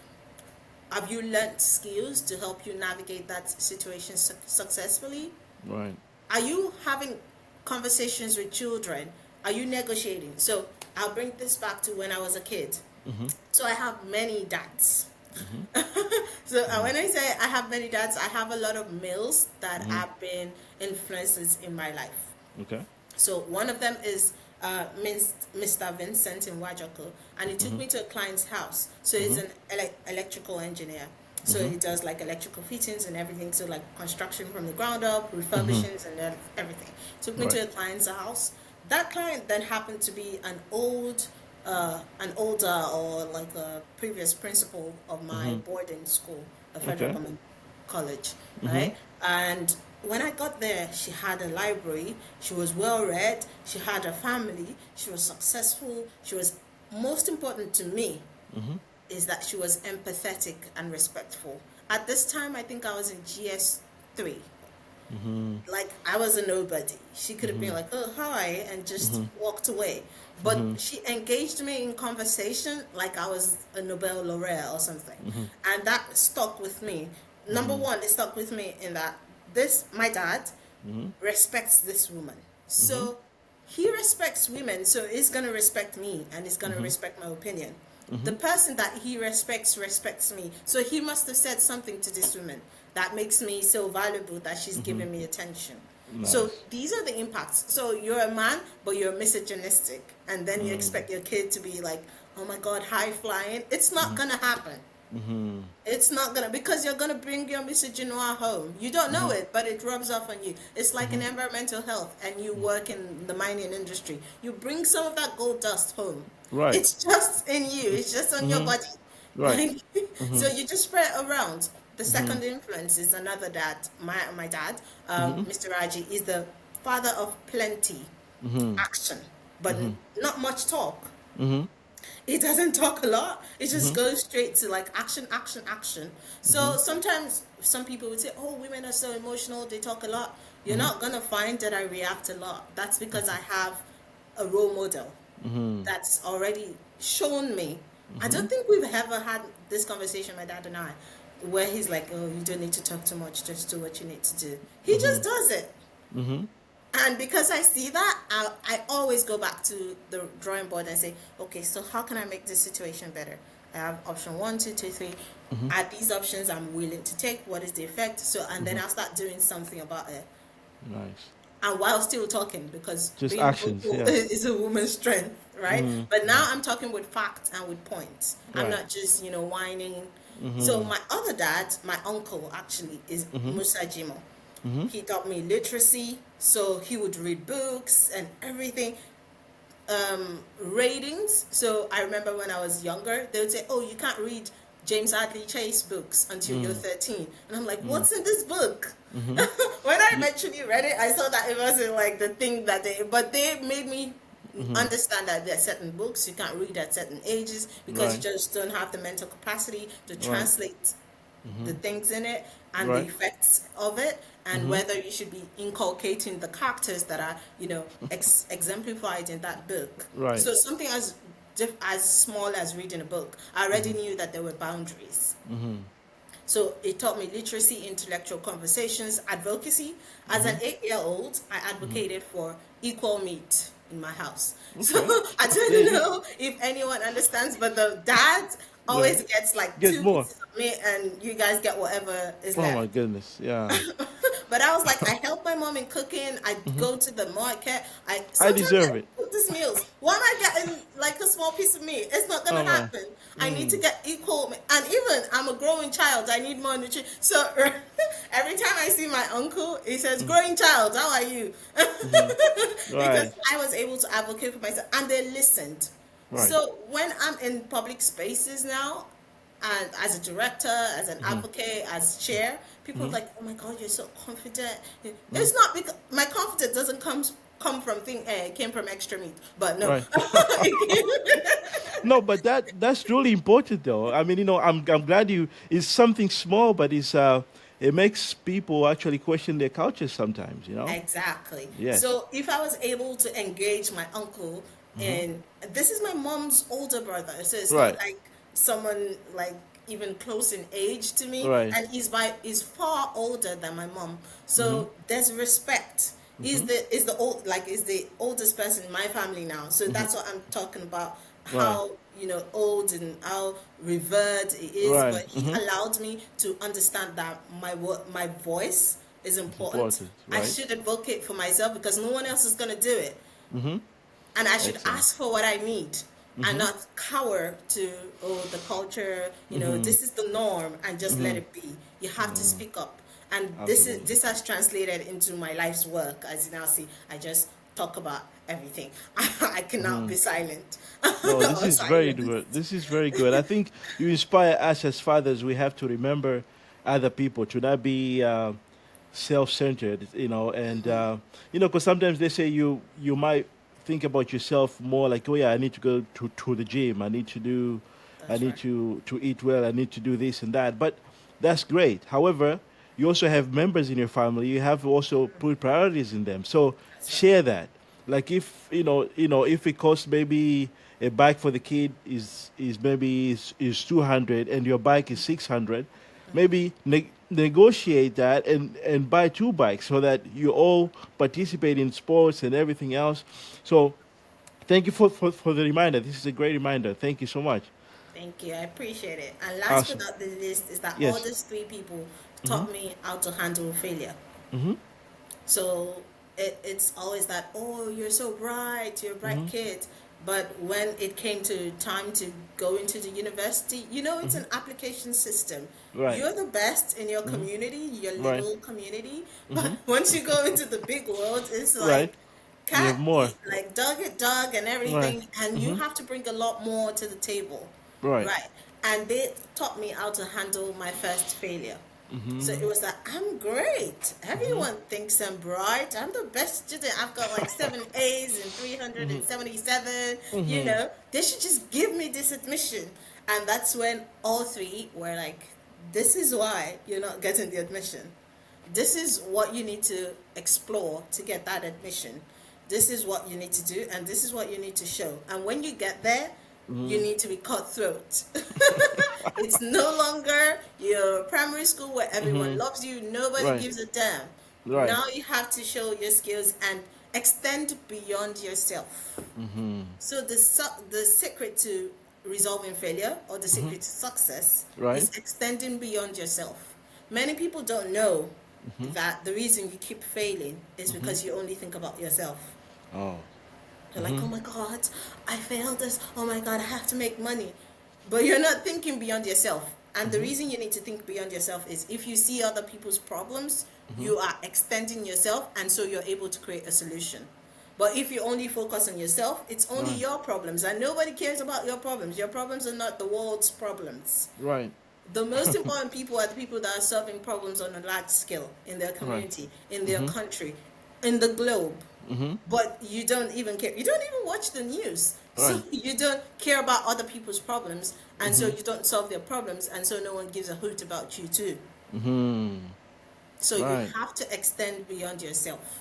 have you learned skills to help you navigate that situation successfully? Right. Are you having conversations with children? Are you negotiating? So I'll bring this back to when I was a kid. So I have many dads. So when I say I have many dads, I have a lot of males that have been influences in my life. Okay. So one of them is Mr. Vincent in Wajako, and he took me to a client's house. So he's an electrical engineer. So he does like electrical fittings and everything. So like construction from the ground up, refurbishings and everything. Took me to a client's house. That client then happened to be an older or like a previous principal of my boarding school, a federal government college, right? And when I got there, she had a library, she was well read, she had a family, she was successful, she was, most important to me, is that she was empathetic and respectful. At this time, I think I was in GS3. Like, I was a nobody. She could have been like, oh, hi, and just walked away. But she engaged me in conversation like I was a Nobel laureate or something. And that stuck with me. Number one, it stuck with me in that my dad respects this woman. So he respects women, so he's going to respect me and he's going to respect my opinion. The person that he respects me. So he must have said something to this woman that makes me so valuable that she's giving me attention. Nice. So these are the impacts. So you're a man, but you're misogynistic. And then you expect your kid to be like, oh my God, high flying. It's not going to happen. It's not gonna, because you're gonna bring your misogynoir home. You don't know it, but it rubs off on you. It's like in environmental health, and you work in the mining industry. You bring some of that gold dust home. Right. It's just in you. It's just on your body. Right. So you just spread it around. The second influence is another dad. My dad, Mr. Raji, is the father of plenty, action, but not much talk. He doesn't talk a lot. It just goes straight to like action, action, action. So sometimes some people would say, "Oh, women are so emotional. They talk a lot." You're not gonna find that I react a lot. That's because I have a role model that's already shown me. I don't think we've ever had this conversation, my dad and I, where he's like, "Oh, you don't need to talk too much. Just do what you need to do." He just does it. And because I see that, I always go back to the drawing board and say, okay, so how can I make this situation better? I have option 1, 2, 3. Are these options I'm willing to take? What is the effect? So, and then I'll start doing something about it. Nice. And while still talking, because Just being actions, vocal yeah. is a woman's strength, right? But now I'm talking with facts and with points. I'm Right. not just, whining. So my other dad, my uncle actually, is Musa Jimo. He taught me literacy, so he would read books and everything. Ratings. So I remember when I was younger, they would say, "Oh, you can't read James Hadley Chase books until you're 13." And I'm like, "What's in this book?" When I eventually read it, I saw that it wasn't like the thing that but they made me understand that there are certain books you can't read at certain ages because you Right. just don't have the mental capacity to Right. translate the things in it and the Right. effects of it, and whether you should be inculcating the characters that are exemplified in that book. Right. So something as small as reading a book, I already knew that there were boundaries. So it taught me literacy, intellectual conversations, advocacy. As an 8-year-old, I advocated for equal meat in my house. So I don't know if anyone understands, but the dad always gets like Get 2 more. pieces of meat and you guys get whatever is Oh left. my goodness. Yeah. But I was like, I help my mom in cooking. I go to the market. I Sometimes deserve I it. cook these meals. Why am I getting like a small piece of meat? It's not gonna Oh my. happen. I need to get equal. And even I'm a growing child. I need more nutrition. So every time I see my uncle, he says, "Growing child, how are you?" Because Right. I was able to advocate for myself, and they listened. Right. So when I'm in public spaces now, and as a director, as an advocate, as chair, people are like, "Oh my God, you're so confident." It's not because my confidence doesn't come from it came from extra meat, but no. Right. No, but that's really important though. I mean, I'm glad it's something small, but it makes people actually question their culture sometimes. Exactly. Yes. So if I was able to engage my uncle, and this is my mom's older brother, so it's not Right. like someone like even close in age to me, Right. and he's far older than my mom. So there's respect. Is the oldest person in my family now. So that's what I'm talking about. Right. How old and how revered it is, Right. but he allowed me to understand that my voice is important. Important, I right. should advocate for myself because no one else is going to do it. And I should Excellent. ask for what I need and not cower to, the culture, this is the norm, and just let it be. You have to speak up. And Absolutely. this has translated into my life's work. As you now see, I just talk about everything. I cannot be silent. No, this Or is very silent. good. This is very good. I think you inspire us as fathers. We have to remember other people to not be self-centered, because sometimes they say you might think about yourself more like, oh yeah, I need to go to the gym. I need to do, I That's need right. to eat well. I need to do this and that. But that's great. However, you also have members in your family. You have to also put priorities in them. So That's right. share that. Like if if it costs maybe a bike for the kid is maybe is 200 and your bike is 600, maybe negotiate that and buy 2 bikes so that you all participate in sports and everything else. So thank you for the reminder. This is a great reminder. Thank you so much. Thank you. I appreciate it. And last but Awesome. not the least is that all Yes. these 3 people taught me how to handle failure. Mhm. So it's always that, "Oh, you're so bright, you're a bright kid." But when it came to time to go into the university, it's an application system. Right. You're the best in your community, your Right. little community. But once you go into the big world, it's Right. like You have cat more. eat, like dog eat dog and Right. everything. And you have to bring a lot more to the table. Right. Right. And they taught me how to handle my first failure. So it was like, I'm great. Everyone thinks I'm bright. I'm the best student. I've got like 7 A's and 377. They should just give me this admission. And that's when all three were like, this is why you're not getting the admission. This is what you need to explore to get that admission. This is what you need to do, and this is what you need to show. And when you get there, you need to be cutthroat. It's no longer your primary school where everyone loves you, nobody gives a damn. Right. Now you have to show your skills and extend beyond yourself. So the secret to resolving failure, or the secret to success, is extending beyond yourself. Many people don't know that the reason you keep failing is because you only think about yourself. Oh. You're like, oh my God, I failed this. Oh my God, I have to make money. But you're not thinking beyond yourself. And the reason you need to think beyond yourself is if you see other people's problems, you are extending yourself, and so you're able to create a solution. But if you only focus on yourself, it's only your problems, and nobody cares about your problems. Your problems are not the world's problems. Right. The most important people are the people that are solving problems on a large scale in their community, in their country, in the globe. But you don't even care. You don't even watch the news. So you don't care about other people's problems, and so you don't solve their problems, and so no one gives a hoot about you too. So you have to extend beyond yourself.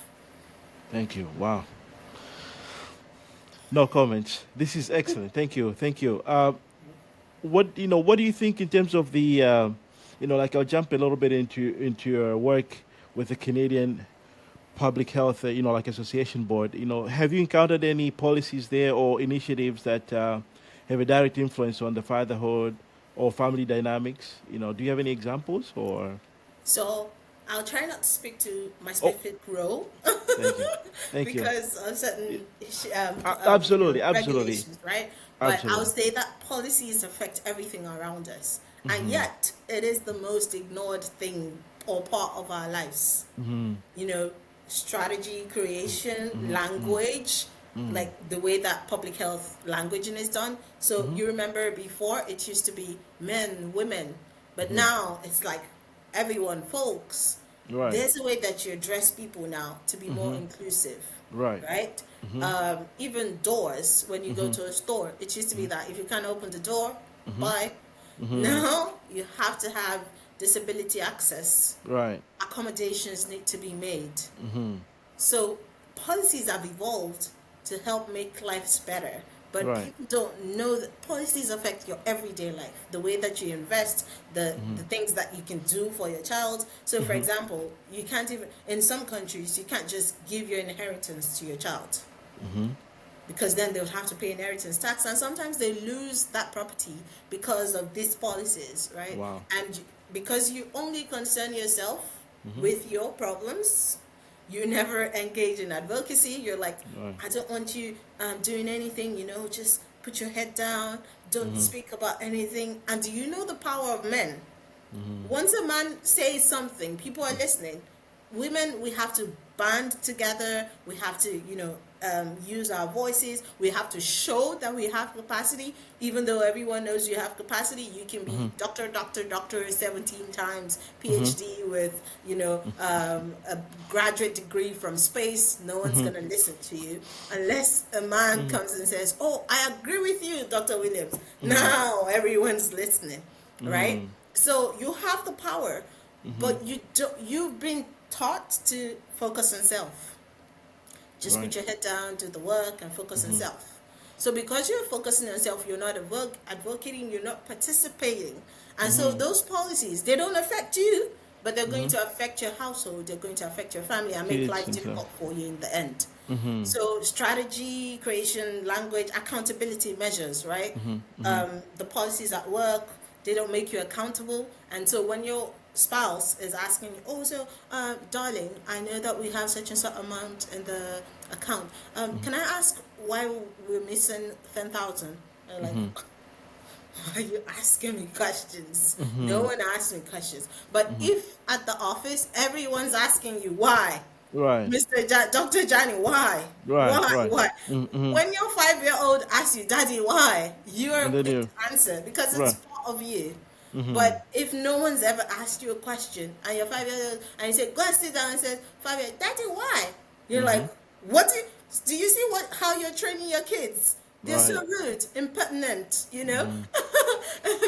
Thank you. Wow. No comments. This is excellent. Thank you. Thank you. What do you think in terms of the like I'll jump a little bit into your work with the Canadian Public Health like Association Board. Have you encountered any policies there or initiatives that have a direct influence on the fatherhood or family dynamics? Do you have any examples or? So I'll try not to speak to my specific role. Thank you. Thank because of certain absolutely, regulations, right? But Absolutely. I'll say that policies affect everything around us, and yet it is the most ignored thing or part of our lives. Strategy creation, language, like the way that public health languaging is done. So you remember before it used to be men, women, but now it's like everyone, folks. Right. There's a way that you address people now to be more inclusive. Right? Even doors, when you go to a store, it used to be that if you can't open the door, bye. Now you have to have disability access. Right. Accommodations need to be made. So policies have evolved to help make lives better. But people don't know that policies affect your everyday life, the way that you invest, the things that you can do for your child. So, for example, you can't even, in some countries, you can't just give your inheritance to your child. Because then they'll have to pay inheritance tax. And sometimes they lose that property because of these policies, right? Wow. And because you only concern yourself with your problems, you never engage in advocacy. You're like, I don't want you doing anything, just put your head down, don't speak about anything. And do you know the power of men? Once a man says something, people are listening. Women, we have to band together. We have to, use our voices. We have to show that we have capacity. Even though everyone knows you have capacity, you can be doctor 17 times, PhD with, a graduate degree from space. No one's going to listen to you unless a man comes and says, oh, I agree with you, Dr. Williams. Now everyone's listening, right? So you have the power, but you've been taught to focus on self. Just put your head down, do the work, and focus on self. So because you're focusing on self, you're not advocating, you're not participating. And so those policies, they don't affect you, but they're going to affect your household, they're going to affect your family and make life difficult for you in the end. So strategy, creation, language, accountability measures, right? The policies at work, they don't make you accountable. And so when your spouse is asking you, oh, so darling, I know that we have such and such amount in the account. Can I ask why we're missing 10,000? Like, why are you asking me questions? No one asks me questions. But if at the office everyone's asking you why, Mr. Dr. Johnny, why? Why? When your 5-year-old asks you, Daddy, why? You are quick to answer because it's part of you. But if no one's ever asked you a question and you're 5 years old and you say, go and sit down and say, 5 years, Daddy, why? You're like, what? Do you see how you're training your kids? They're Right. so rude, impertinent,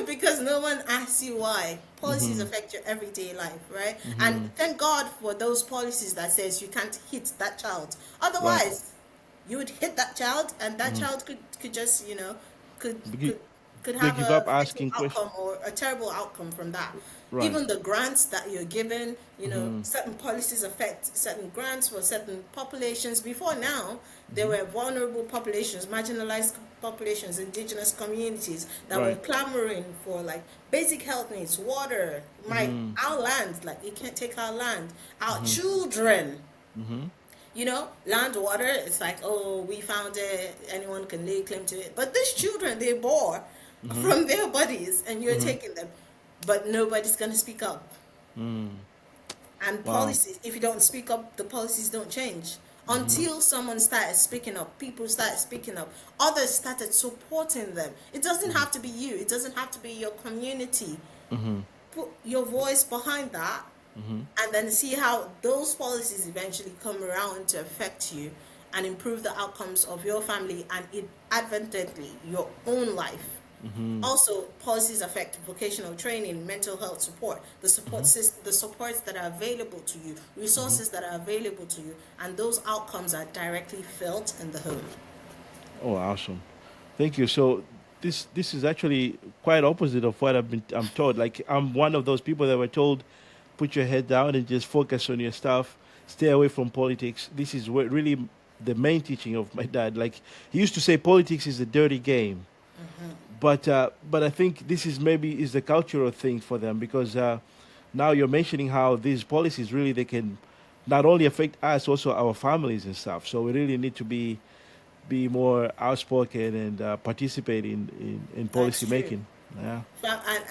because no one asks you why. Policies affect your everyday life, right? And thank God for those policies that says you can't hit that child. Right. Otherwise, you would hit that child, and that child could just could Gi- could could They have give a up fatal asking questions. outcome or a terrible outcome from that. Right. Even the grants that you're given, certain policies affect certain grants for certain populations. Before now, there were vulnerable populations, marginalized populations, indigenous communities that were Right. clamoring for like basic health needs, water, our land. Like, you can't take our land, our children. Land, water, it's like, oh, we found it, anyone can lay claim to it. But these children, they bore from their bodies, and you're taking them. But nobody's going to speak up. And Wow. policies, if you don't speak up, the policies don't change. Until someone started speaking up, people started speaking up, others started supporting them. It doesn't have to be you, it doesn't have to be your community. Put your voice behind that, and then see how those policies eventually come around to affect you and improve the outcomes of your family and advantageously your own life. Also, policies affect vocational training, mental health support, the support system, the supports that are available to you, resources that are available to you, and those outcomes are directly felt in the home. Oh, awesome. Thank you. So this is actually quite opposite of what I'm told. Like, I'm one of those people that were told, put your head down and just focus on your stuff, stay away from politics. This is what really the main teaching of my dad. Like, he used to say politics is a dirty game. But I think this is maybe is the cultural thing for them, because now you're mentioning how these policies really, they can not only affect us, also our families and stuff. So we really need to be more outspoken and participate in policy That's true. making. Yeah.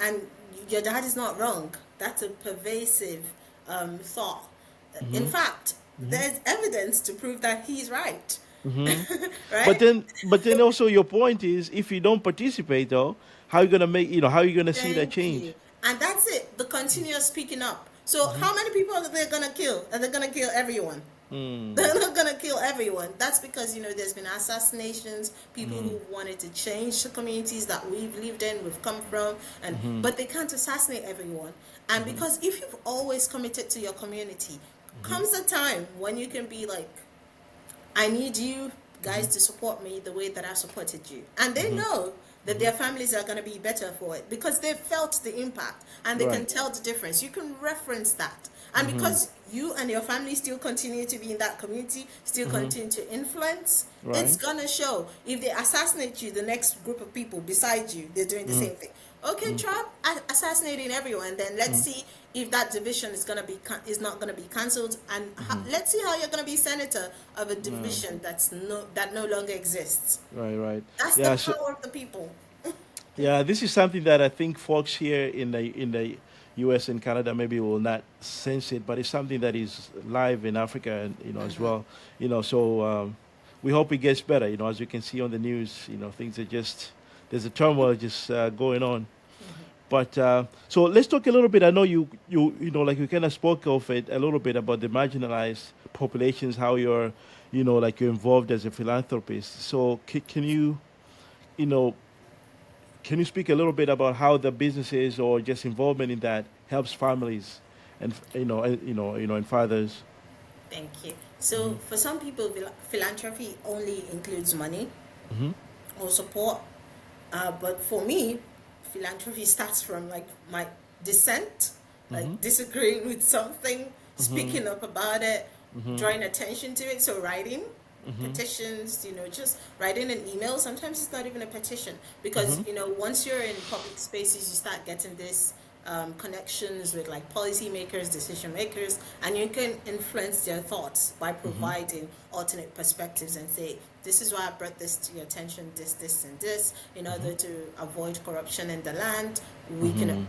And your dad is not wrong. That's a pervasive thought. In fact, there's evidence to prove that he's right. But Right? then also your point is, if you don't participate though, how you gonna make, how you gonna see that Thank change? you. And that's it, the continuous speaking up. So how many people are they gonna kill? Are they gonna kill everyone? They're not gonna kill everyone. That's because there's been assassinations, people who wanted to change the communities that we've lived in, we've come from, and but they can't assassinate everyone. And because if you've always committed to your community, comes a time when you can be like, I need you guys to support me the way that I supported you. And they know that their families are going to be better for it because they've felt the impact and they can Right. tell the difference. You can reference that. And because you and your family still continue to be in that community, still continue to influence, it's Right. going to show. If they assassinate you, the next group of people beside you, they're doing the same thing. Okay, try assassinating everyone. Then let's see if that division is gonna be is not gonna be cancelled, and let's see how you're gonna be senator of a division that no longer exists. Right. Right. That's the Yeah. So power of the people. yeah, this is something that I think folks here in the U.S. and Canada maybe will not sense it, but it's something that is live in Africa, and as well. So we hope it gets better. As you can see on the news, things are just, there's a turmoil just going on. But so let's talk a little bit. I know like you kind of spoke of it a little bit about the marginalized populations, how you're, like you're involved as a philanthropist. So can you, you know, can you speak a little bit about how the businesses or just involvement in that helps families and and fathers? Thank you. So for some people, philanthropy only includes money or support. But for me, philanthropy starts from like my dissent, like disagreeing with something, speaking up about it, drawing attention to it. So writing petitions, just writing an email. Sometimes it's not even a petition because, once you're in public spaces, you start getting this connections with like policymakers, decision makers, and you can influence their thoughts by providing alternate perspectives and say, this is why I brought this to your attention, this, and this, in order to avoid corruption in the land. We can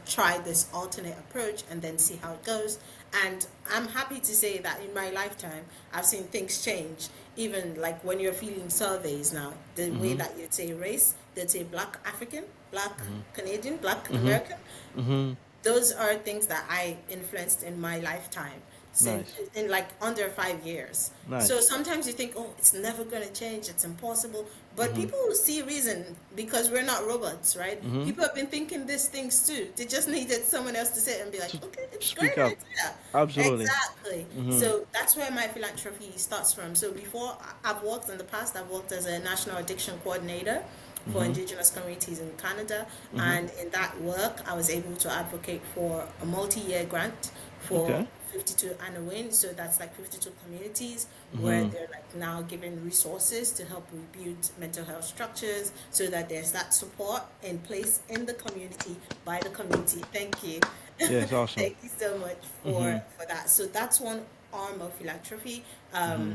try this alternate approach and then see how it goes. And I'm happy to say that in my lifetime, I've seen things change. Even like when you're feeling surveys now, the way that you'd say race, they'd say Black African, Black Canadian, Black American. Mm-hmm. Those are things that I influenced in my lifetime, since Nice. in like under 5 years. So Nice. sometimes you think, oh, it's never going to change, it's impossible. But Mm-hmm. people see reason, because we're not robots, right? Mm-hmm. People have been thinking these things too. They just needed someone else to sit and be like, To okay, it's a speak great up. idea. Absolutely. Exactly. Mm-hmm. So that's where my philanthropy starts from. So before, I've worked in the past, I've worked as a national addiction coordinator for Mm-hmm. indigenous communities in Canada. Mm-hmm. And in that work, I was able to advocate for a multi-year grant for Okay. 52 Anawin. So that's like 52 communities where Mm-hmm. they're like now given resources to help rebuild mental health structures, so that there's that support in place in the community by the community. Thank you. Yes, awesome. Thank you so much Mm-hmm. for that. So that's one arm of philanthropy. Mm-hmm.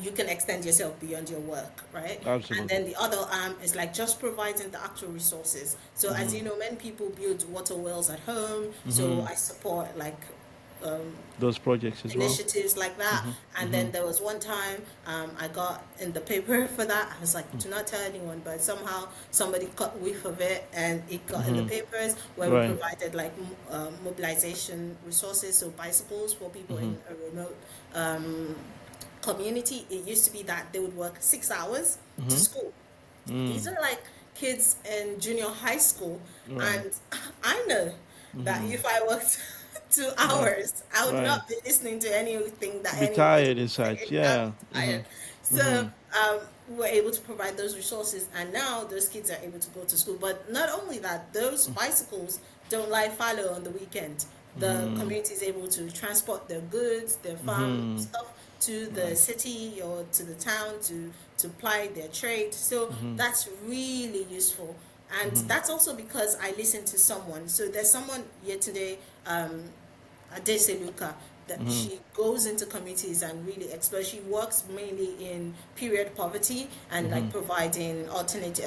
You can extend yourself beyond your work, right? And Absolutely. then the other arm is like just providing the actual resources. So as Mm-hmm. you know, many people build water wells at home. So Mm-hmm. I support like um, Those projects as well. initiatives like that. Mm-hmm. And Mm-hmm. then there was one time I got in the paper for that. I was like, do not tell anyone, but somehow somebody caught whiff of it and it got in the Mm-hmm. papers, where we Right. provided like mobilization resources, so bicycles for people Mm-hmm. in a remote community. It used to be that they would work 6 hours to Mm-hmm. school. These Mm. are like kids in junior high school, Right. and I know that Mm-hmm. if I worked two Right. hours, I would Right. not be listening to anything that Be anybody tired and was such. saying. I'm Yeah. Mm-hmm. tired. So Mm-hmm. we were able to provide those resources, and now those kids are able to go to school. But not only that, those bicycles don't lie fallow on the weekend. The Mm-hmm. community is able to transport their goods, their farm Mm-hmm. stuff, to the Nice. city or to the town to ply their trade. So Mm-hmm. that's really useful. And Mm-hmm. that's also because I listened to someone. So there's someone here today, Adese Luca, that Mm-hmm. she goes into communities and really explores. She works mainly in period poverty and like Mm-hmm. providing alternate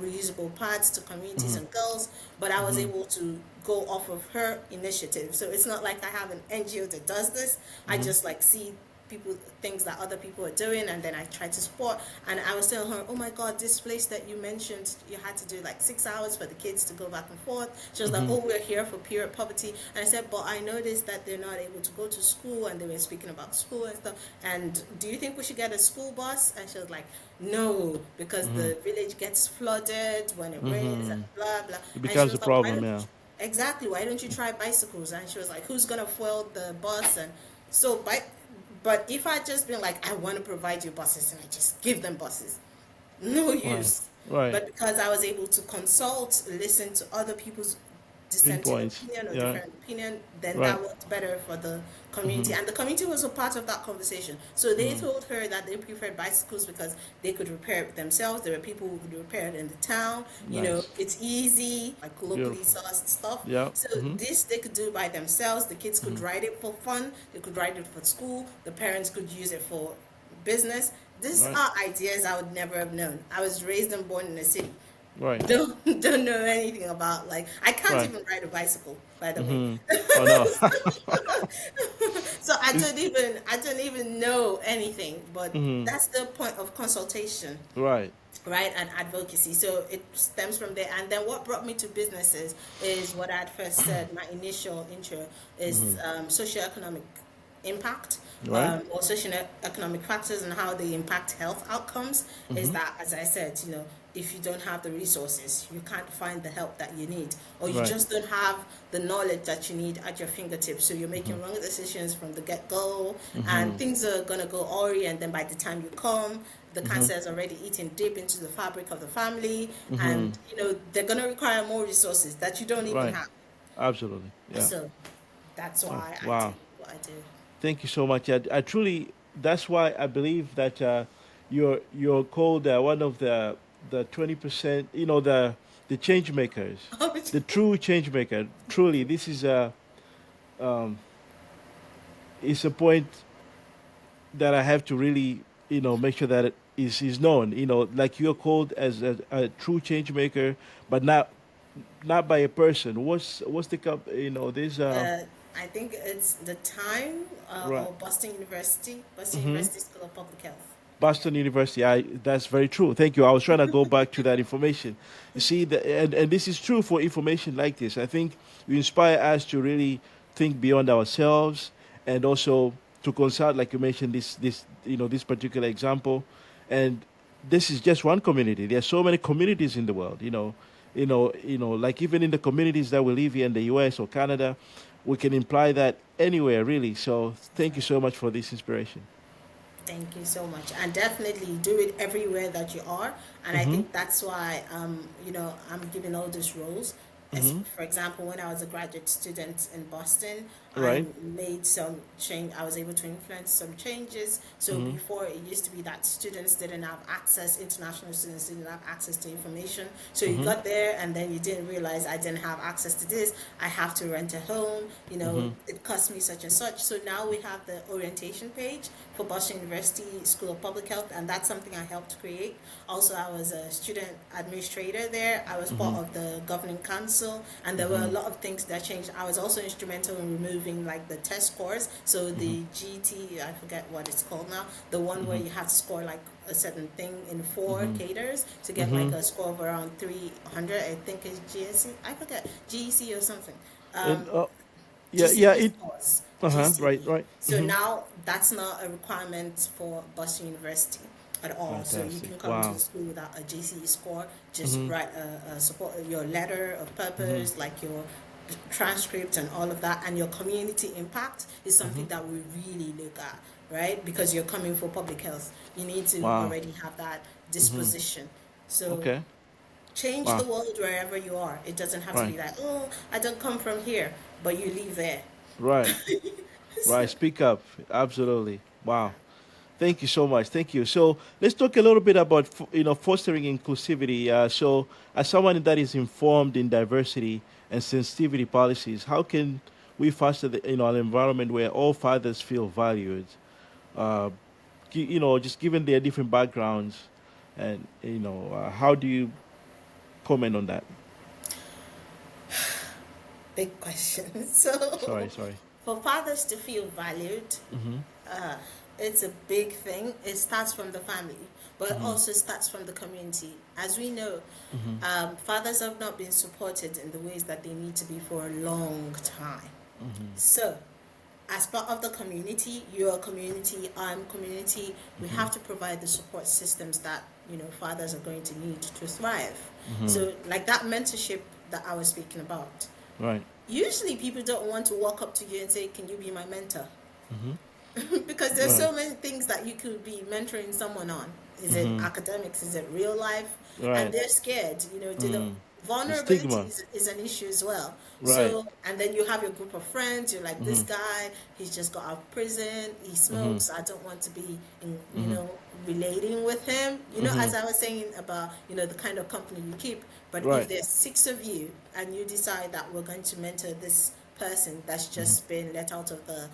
reusable pads to communities Mm-hmm. and girls. But I was Mm-hmm. able to go off of her initiative. So it's not like I have an NGO that does this. I Mm-hmm. just like see people, things that other people are doing, and then I try to support. And I was telling her, oh my god, this place that you mentioned, you had to do like 6 hours for the kids to go back and forth. She was like, Mm-hmm. oh, we're here for period poverty. And I said, but I noticed that they're not able to go to school, and they were speaking about school and stuff. And do you think we should get a school bus? And she was like, no, because Mm-hmm. the village gets flooded when it rains and Mm-hmm. blah blah. It And she becomes a was like, why problem. don't you Yeah. exactly, why don't you try bicycles? And she was like, who's gonna fuel the bus? And so but if I just been like, I want to provide you buses, and I just give them buses, no Right. use. Right. But because I was able to consult, listen to other people's dissenting Pinpoints. opinion or Yeah. different opinion, then Right. that worked better for the Mm-hmm. community. And the community was a part of that conversation. So they Mm-hmm. told her that they preferred bicycles because they could repair it themselves. There were people who could repair it in the town. You know, Nice. it's easy, like locally Beautiful. sourced stuff. Yeah. So Mm-hmm. this they could do by themselves. The kids could Mm-hmm. ride it for fun. They could ride it for school. The parents could use it for business. These Right. are ideas I would never have known. I was raised and born in a city. Right. Don't know anything about, like, I can't Right. even ride a bicycle, by the way. Mm-hmm. Oh no. So I don't even know anything. But Mm-hmm. that's the point of consultation, Right. right, and advocacy. So it stems from there. And then what brought me to businesses is what I had first said. My initial intro is socioeconomic impact, Right. or socioeconomic factors and how they impact health outcomes. Is Mm-hmm. that, as I said, if you don't have the resources, you can't find the help that you need, or you Right. just don't have the knowledge that you need at your fingertips. So you're making wrong decisions from the get-go, and Mm-hmm. things are gonna go awry. And then by the time you come, the Mm-hmm. cancer is already eaten deep into the fabric of the family, Mm-hmm. and they're gonna require more resources that you don't even Right. have. Absolutely. Yeah. So that's Oh, why I do wow. what I do. Thank you so much. I truly. That's why I believe that you're called one of the 20%. The change makers, the true change maker. Truly, this is um, is a point that I have to really make sure that it is known. Like you're called as a true change maker, but not not by a person. What's the this I think it's the time right. or Boston University School of Public Health. Boston University. That's very true. Thank you. I was trying to go back to that information. You see, and this is true for information like this. I think you inspire us to really think beyond ourselves and also to consult, like you mentioned, this particular example. And this is just one community. There are so many communities in the world. Like even in the communities that we live here in the U.S. or Canada, we can imply that anywhere really. So thank you so much for this inspiration. Thank you so much. And definitely do it everywhere that you are. And I Mm-hmm. think that's why, I'm giving all these roles. As, Mm-hmm. for example, when I was a graduate student in Boston, I Right. made some change. I was able to influence some changes. So Mm-hmm. before it used to be that students didn't have access, international students didn't have access to information. So you Mm-hmm. got there and then you didn't realize I didn't have access to this. I have to rent a home. Mm-hmm. It cost me such and such. So now we have the orientation page for Boston University School of Public Health, and that's something I helped create. Also, I was a student administrator there. I was part Mm-hmm. of the governing council, and there were a Mm-hmm. lot of things that changed. I was also instrumental in removing like the test scores. So Mm-hmm. the GT, I forget what it's called now, the one where Mm-hmm. you have to score like a certain thing in four Mm-hmm. caters to get Mm-hmm. like a score of around 300. I think it's GSC. I forget GEC or something. And yeah, yeah, GCE it scores, right, GCE. right. So Mm-hmm. now that's not a requirement for Boston University at all. So you Fantastic. can come to Wow. the school without a GCE score. Just Mm-hmm. write a support your letter of Mm-hmm. purpose, like your transcript and all of that, and your community impact is Mm-hmm. something that we really look at, right? Because you're coming for public health, you need to Wow. already have that Mm-hmm. disposition. So Okay. change the Wow. world wherever you are. It doesn't have to Right. be like, oh, I don't come from here, but you live there. Right. Right. Speak up. Absolutely. Wow. Thank you so much. Thank you. So let's talk a little bit about fostering inclusivity. So as someone that is informed in diversity and sensitivity policies, how can we foster an environment where all fathers feel valued? Uh, just given their different backgrounds, and how do you comment on that? Big question. So, Sorry. Sorry. for fathers to feel valued, Mm-hmm. uh, it's a big thing. It starts from the family, but it Mm-hmm. also starts from the community. As we know, Mm-hmm. fathers have not been supported in the ways that they need to be for a long time. Mm-hmm. So, as part of the community, you're a community, I'm community, we Mm-hmm. have to provide the support systems that, fathers are going to need to thrive. Mm-hmm. So, like that mentorship that I was speaking about, Right. usually people don't want to walk up to you and say, can you be my mentor? Mm-hmm. Because there's Right. so many things that you could be mentoring someone on. Is it Mm-hmm. academics? Is it real life? And Right. they're scared. Mm. The Vulnerability stigma. is an issue as well. Right. So, and then you have your group of friends. You're like, this Mm-hmm. guy, he's just got out of prison. He Mm-hmm. smokes. I don't want to be, Mm-hmm. relating with him. Mm-hmm. As I was saying about, the kind of company you keep. But if Right. there's six of you and you decide that we're going to mentor this person that's Mm-hmm. just been let out of the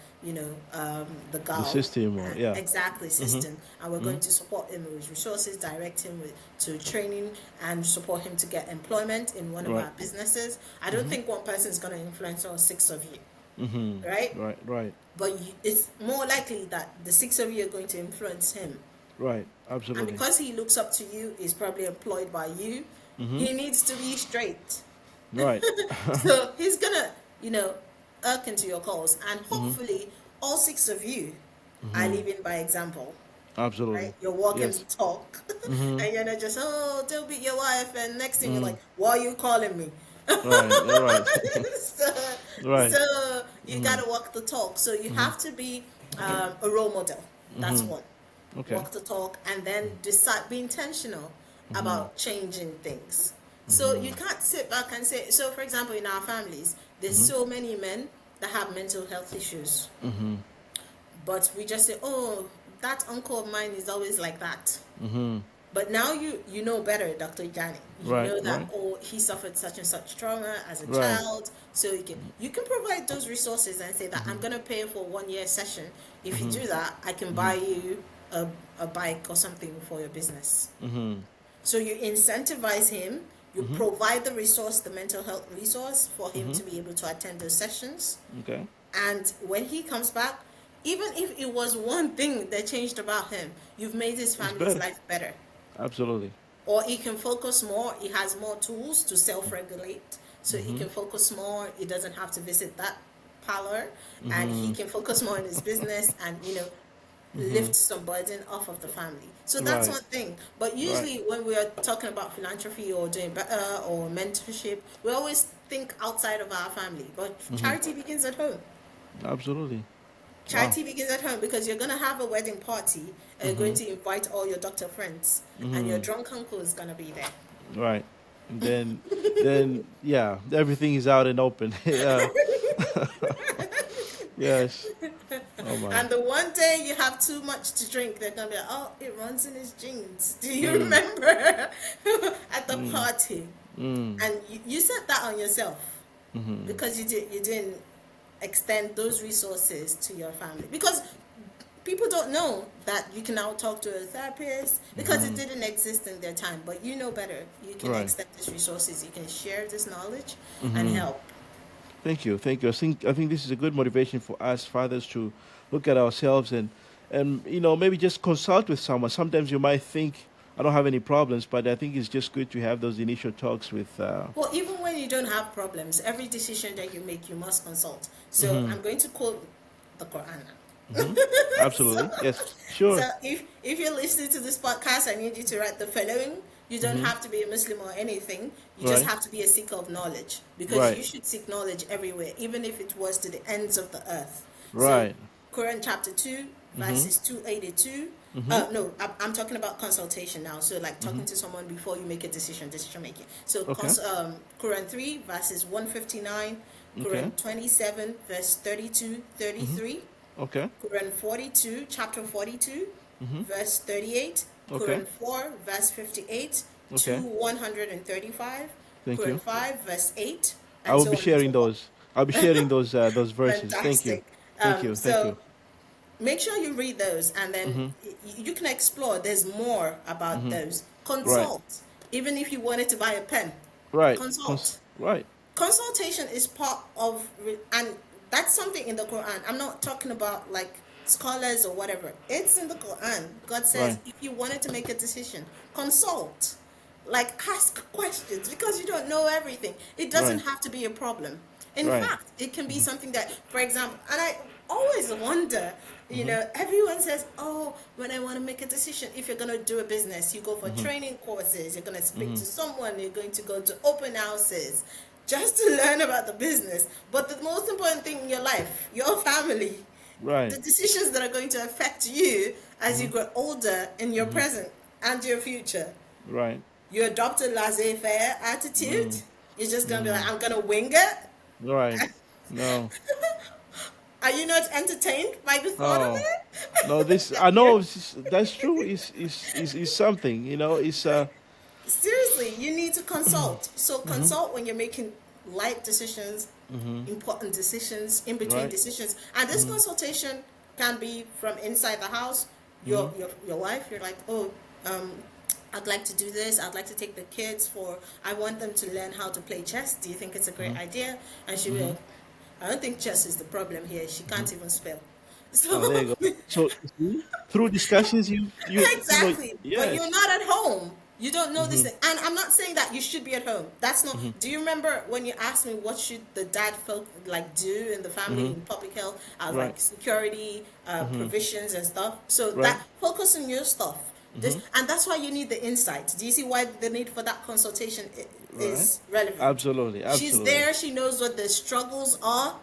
The GAL, system, or yeah. exactly, Mm-hmm. system, and we're Mm-hmm. going to support him with resources, direct him to training, and support him to get employment in one of Right. our businesses. I don't Mm-hmm. think one person is going to influence all six of you, right? Mm-hmm. Right. Right. But it's more likely that the six of you are going to influence him, Right. and Absolutely. because he looks up to you, is probably employed by you. Mm-hmm. He needs to be straight. Right. So he's gonna, irk into your cause, and Mm-hmm. hopefully all six of you are Mm-hmm. living by example, Absolutely. right? You're walking the Yes. talk, Mm-hmm. and you're not just, oh, don't beat your wife, and next thing you're Mm. like, why are you calling me? Right. All right. so, Right. so you Mm-hmm. gotta walk the talk. So you Mm-hmm. have to be a role model. That's Mm-hmm. one. Okay. Walk the talk, and then decide, be intentional Mm-hmm. about changing things. So Mm-hmm. you can't sit back and say, so for example, in our families, there's Mm-hmm. so many men that have mental health issues, Mm-hmm. but we just say, oh, that uncle of mine is always like that. Mm-hmm. But now you know better, Dr. Jani. You Right. know that, Right. oh, he suffered such and such trauma as a Right. child. So you can provide those resources and say that I'm gonna pay for 1 year session. If you Mm-hmm. do that, I can buy you a bike or something for your business. Mm-hmm. So you incentivize him You provide the resource, the mental health resource, for him to be able to attend those sessions. Okay. And when he comes back, even if it was one thing that changed about him, you've made his family's better. life better. Absolutely. Or he can focus more. He has more tools to self-regulate, so he can focus more. He doesn't have to visit that parlor, and he can focus more on his business, and lift some burden off of the family. So that's Right. one thing. But usually when we are talking about philanthropy or doing better or mentorship, we always think outside of our family. But charity begins at home. Absolutely. Charity begins at home, because you're going to have a wedding party and you're going to invite all your doctor friends, and your drunk uncle is going to be there. Right. And then yeah, everything is out and open. Yeah. Yes. Oh my. And the one day you have too much to drink, they're going to be like, oh, it runs in his genes. Do you remember at the party? And you set that on yourself, because you didn't extend those resources to your family. Because people don't know that you can now talk to a therapist, because it didn't exist in their time. But you know better. You can Right. extend these resources. You can share this knowledge and help. Thank you. Thank you. I think this is a good motivation for us fathers to look at ourselves and maybe just consult with someone. Sometimes you might think I don't have any problems, but I think it's just good to have those initial talks with. Well, even when you don't have problems, every decision that you make, you must consult. So I'm going to quote the Quran now. Absolutely. Yes. Sure. So if you're listening to this podcast, I need you to write the following. You don't have to be a Muslim or anything. You just Right. have to be a seeker of knowledge, because Right. you should seek knowledge everywhere, even if it was to the ends of the earth. Right. So, Quran chapter 2, verses 282. No, I'm talking about consultation now. So like talking to someone before you make a decision making. So Okay. Quran 3, verses 159. Okay. Quran 27, verse 32, 33. Okay. Quran 42, chapter 42, verse 38. Okay. Quran 4, verse 58 Okay. to 135. Thank Quran you. 5, verse 8. I will so be on and sharing so forth. those. I'll be sharing those verses. Thank you. Fantastic. Thank you. Thank So you. make sure you read those, and then you can explore. There's more about those. Consult. Even if you wanted to buy a pen, Right. consult. Right. Consultation is part of, and that's something in the Quran. I'm not talking about like scholars or whatever. It's in the Quran. God says, Right. if you wanted to make a decision, consult. Like, ask questions, because you don't know everything. It doesn't Right. have to be a problem. In Right. fact, it can be something that, for example, and I always wonder, everyone says, oh, when I want to make a decision, if you're going to do a business, you go for training courses, you're going to speak to someone, you're going to go to open houses just to learn about the business. But the most important thing in your life, your family, Right. the decisions that are going to affect you as you grow older in your present and your future. Right. You adopt a laissez-faire attitude, you're just going to be like, I'm going to wing it. Right. No. Are you not entertained by the thought of Oh. it? No. This I know. That's true. Is something. It's Seriously, you need to consult. So consult when you're making life decisions, important decisions, in between Right. decisions. And this consultation can be from inside the house. Your wife, you're like, oh, I'd like to do this. I'd like to take the kids I want them to learn how to play chess. Do you think it's a great idea? And she'll be like, I don't think chess is the problem here. She can't even spell. So oh, there you go. So through discussions, you exactly. But yes. you're not at home. You don't know this thing. And I'm not saying that you should be at home. That's not. Do you remember when you asked me what should the dad folk do in the family in public health? I was Right. like security, provisions and stuff. So Right. that focus on your stuff. And that's why you need the insight. Do you see why the need for that consultation is relevant? Absolutely. She's there. She knows what the struggles are.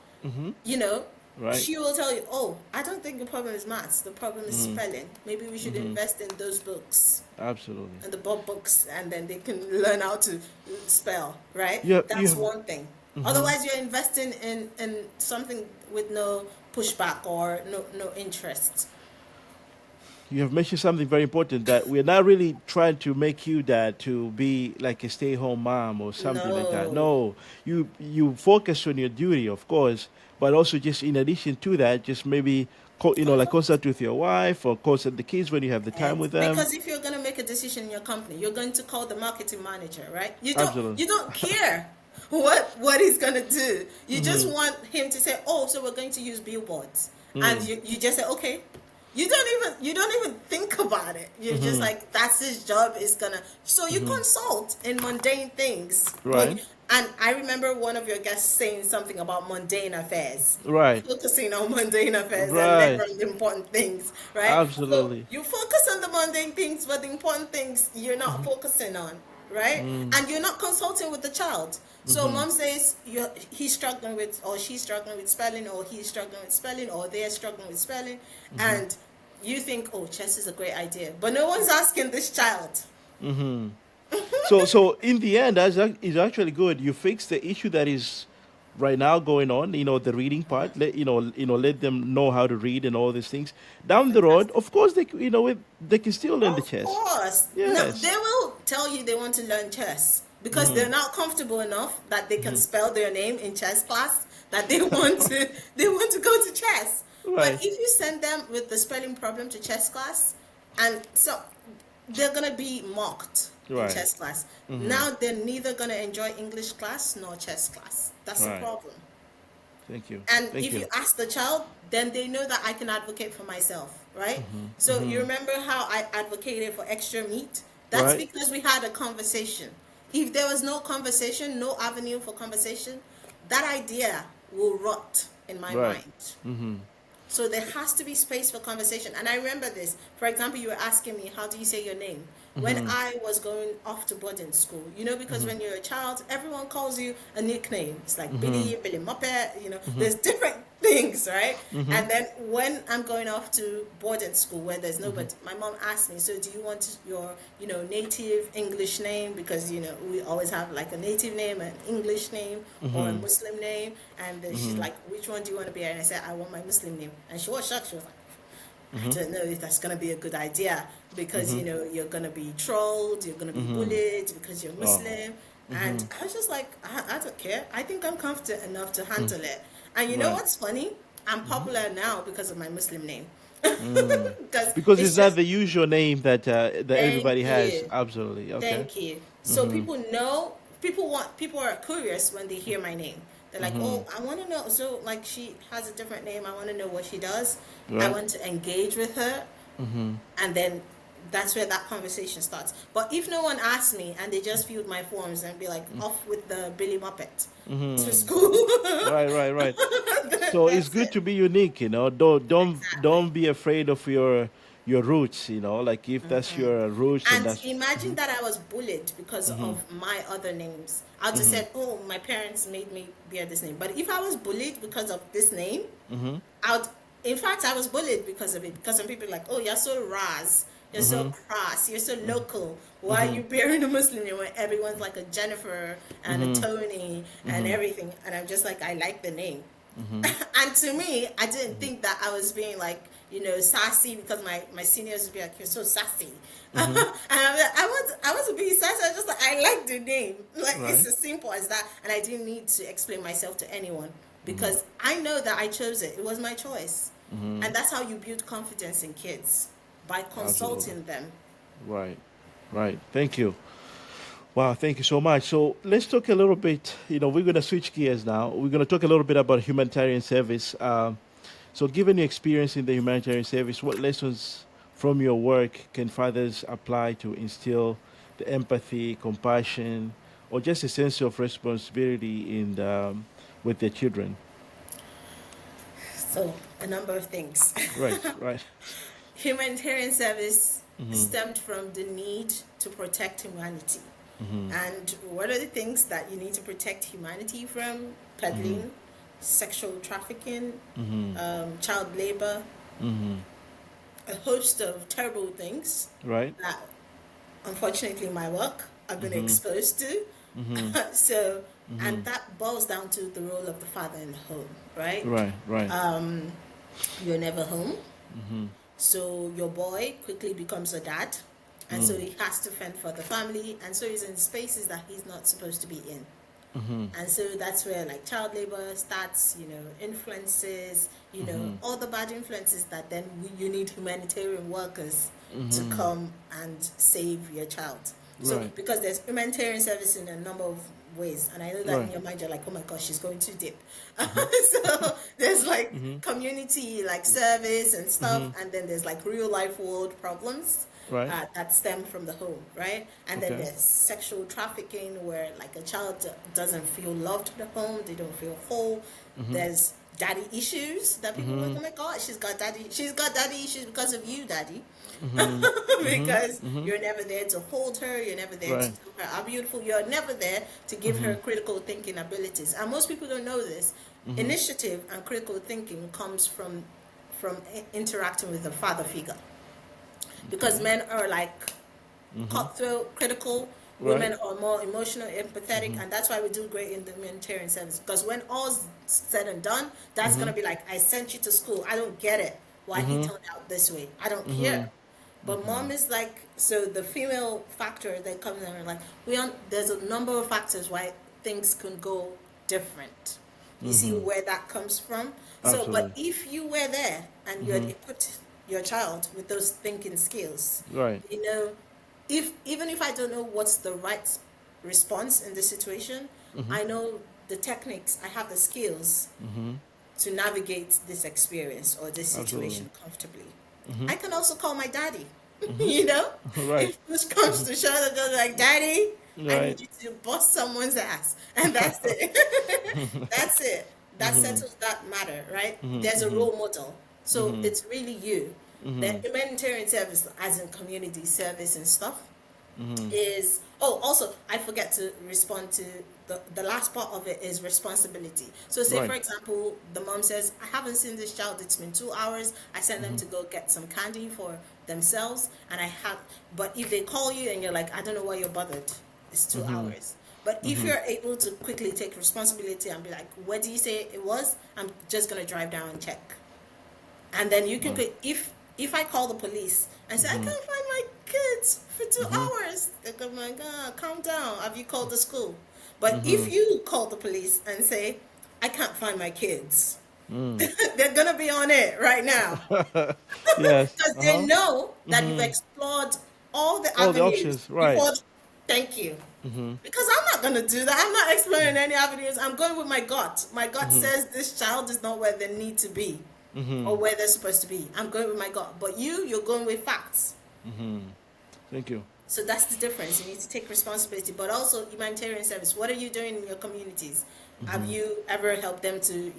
Right. She will tell you, oh, I don't think the problem is maths. The problem is spelling. Maybe we should invest in those books Absolutely. and the Bob books, and then they can learn how to spell, right? Yeah, That's yeah. one thing. Otherwise, you're investing in something with no pushback or no interest. You have mentioned something very important, that we're not really trying to make you dad to be like a stay-home mom or something like that. No, you focus on your duty, of course, but also just in addition to that, just maybe like consult with your wife or consult the kids when you have the time with them. Because if you're going to make a decision in your company, you're going to call the marketing manager, right? Absolutely. You don't care what he's gonna do. You just want him to say, oh, so we're going to use billboards, and you just say, okay. You don't even think about it. You're just like, that's his job, is gonna. So you consult in mundane things. Right. And I remember one of your guests saying something about mundane affairs. Right. Focusing on mundane affairs and Right. never on the important things, right? So Absolutely. you focus on the mundane things, but the important things you're not focusing on, right? And you're not consulting with the child. So mom says he's struggling with, or she's struggling with spelling, or he's struggling with spelling, or they're struggling with spelling, and you think, oh, chess is a great idea, but no one's asking this child. So in the end, that's is actually good. You fix the issue that is right now going on. The reading part. Let them know how to read and all these things. Down the road, of course, they can still learn the Of chess. course. No, Yes. they will tell you they want to learn chess because they're not comfortable enough that they can spell their name in chess class, that they want to go to chess. Right. But if you send them with the spelling problem to chess class, and so they're gonna be mocked Right. in chess class. Now they're neither gonna enjoy English class nor chess class. That's Right. the problem. Thank you. And Thank if you. you ask the child, then they know that I can advocate for myself, right? So you remember how I advocated for extra meat? That's Right. because we had a conversation. If there was no conversation, no avenue for conversation, that idea will rot in my Right. mind. So there has to be space for conversation. And I remember this. For example, you were asking me, how do you say your name? When I was going off to boarding school, because when you're a child, everyone calls you a nickname. It's like Billy, Billy Muppet, there's different things, right? And then when I'm going off to boarding school where there's nobody, my mom asked me, so do you want your, native English name? Because, we always have like a native name, an English name, or a Muslim name. And then she's like, which one do you want to be? And I said, I want my Muslim name. And she was shocked. She was like, I don't know if that's going to be a good idea because, you're going to be trolled, you're going to be bullied because you're Muslim. And I was just like, I don't care. I think I'm confident enough to handle it. And you know Right. what's funny? I'm popular now because of my Muslim name. Because it's not just, the usual name that everybody has. you. Absolutely. Okay. Thank you. So people know, people are curious when they hear my name. They're like, oh, I want to know. So like she has a different name. I want to know what she does. I Right. want to engage with her. And then that's where that conversation starts. But if no one asks me and they just filled my forms and be like, off with the Billy Muppet to school. Right. So it's That's good it. to be unique. Don't be afraid of your roots. Like if that's your roots, then And that's imagine that I was bullied because of my other names. I just said, oh, my parents made me bear this name. But if I was bullied because of this name, in fact, I was bullied because of it. Because some people are like, oh, you're so ras, you're so crass, you're so local. Why are you bearing a Muslim name when everyone's like a Jennifer and a Tony and everything? And I'm just like, I like the name. And to me, I didn't think that I was being like, sassy because my seniors would be like, you're so sassy. And I'm like, I was being sassy. I was just like, I like the name. Like, it's Right. as simple as that. And I didn't need to explain myself to anyone because I know that I chose it. It was my choice. And that's how you build confidence in kids, by consulting them. right. Thank you. Wow, thank you so much. So let's talk a little bit. We're going to switch gears now. We're going to talk a little bit about humanitarian service. So, given your experience in the humanitarian service, what lessons from your work can fathers apply to instill the empathy, compassion, or just a sense of responsibility with their children? So, a number of things. Right. Humanitarian service stemmed from the need to protect humanity. And what are the things that you need to protect humanity from? Peddling, sexual trafficking, child labor, a host of terrible things Right. that, unfortunately, in my work, I've been exposed to. So, and that boils down to the role of the father in the home, right? Right. You're never home. So your boy quickly becomes a dad. And so he has to fend for the family. And so he's in spaces that he's not supposed to be in. And so that's where like child labor starts, influences, all the bad influences that then you need humanitarian workers, to come and save your child. So Right. because there's humanitarian service in a number of ways, and I know that in Right. your mind you're like, oh my gosh, she's going too deep. Mm-hmm. So there's like Mm-hmm. community like service and stuff, Mm-hmm. and then there's like real life world problems Right. that stem from the home, right? And then Okay. there's sexual trafficking where like a child doesn't feel loved at the home, they don't feel whole. Mm-hmm. There's daddy issues that people are like, Mm-hmm. oh my god, she's got daddy issues because of you, daddy. Mm-hmm. Because Mm-hmm. you're never there to hold her, you're never there to Right. tell her how beautiful, you're never there to give her critical thinking abilities. And most people don't know this. Initiative and critical thinking comes from interacting with a father figure. Because men are like cutthroat, critical. Right. Women are more emotional, empathetic, and that's why we do great in the humanitarian service. Because when all's said and done, that's gonna be like, I sent you to school. I don't get it. Why he turned out this way? I don't care. But mom is like, so the female factor that comes in and like, there's a number of factors why things can go different. You see where that comes from? So, but Absolutely. if you were there and you had equipped your child with those thinking skills, Right. you know, even if I don't know what's the right response in this situation, I know the techniques, I have the skills to navigate this experience or this situation comfortably. I can also call my daddy, you know? Right. If push comes to shove, I go like, daddy, I Right. need you to bust someone's ass. And that's it. That's it. That settles that matter, right? There's a role model. So it's really you. The humanitarian service, as in community service and stuff, is also I forget to respond to the last part of it is responsibility. So say Right. for example, the mom says, I haven't seen this child, it's been 2 hours, I sent them to go get some candy for themselves, and but if they call you and you're like, I don't know why you're bothered, it's 2 hours. But if you're able to quickly take responsibility and be like, where do you say it was? I'm just gonna drive down and check. And then you can if I call the police and say, I can't find my kids for 2 hours, they go, my God, calm down. Have you called the school? But if you call the police and say, I can't find my kids, they're gonna be on it right now. Yes. Because they know that you've explored all the All the avenues options, right. before. Thank you. Because I'm not going to do that. I'm not exploring any avenues. I'm going with my gut. My gut says this child is not where they need to be or where they're supposed to be. I'm going with my gut. But you're going with facts. Thank you. So that's the difference. You need to take responsibility. But also humanitarian service. What are you doing in your communities? Have you ever helped them to,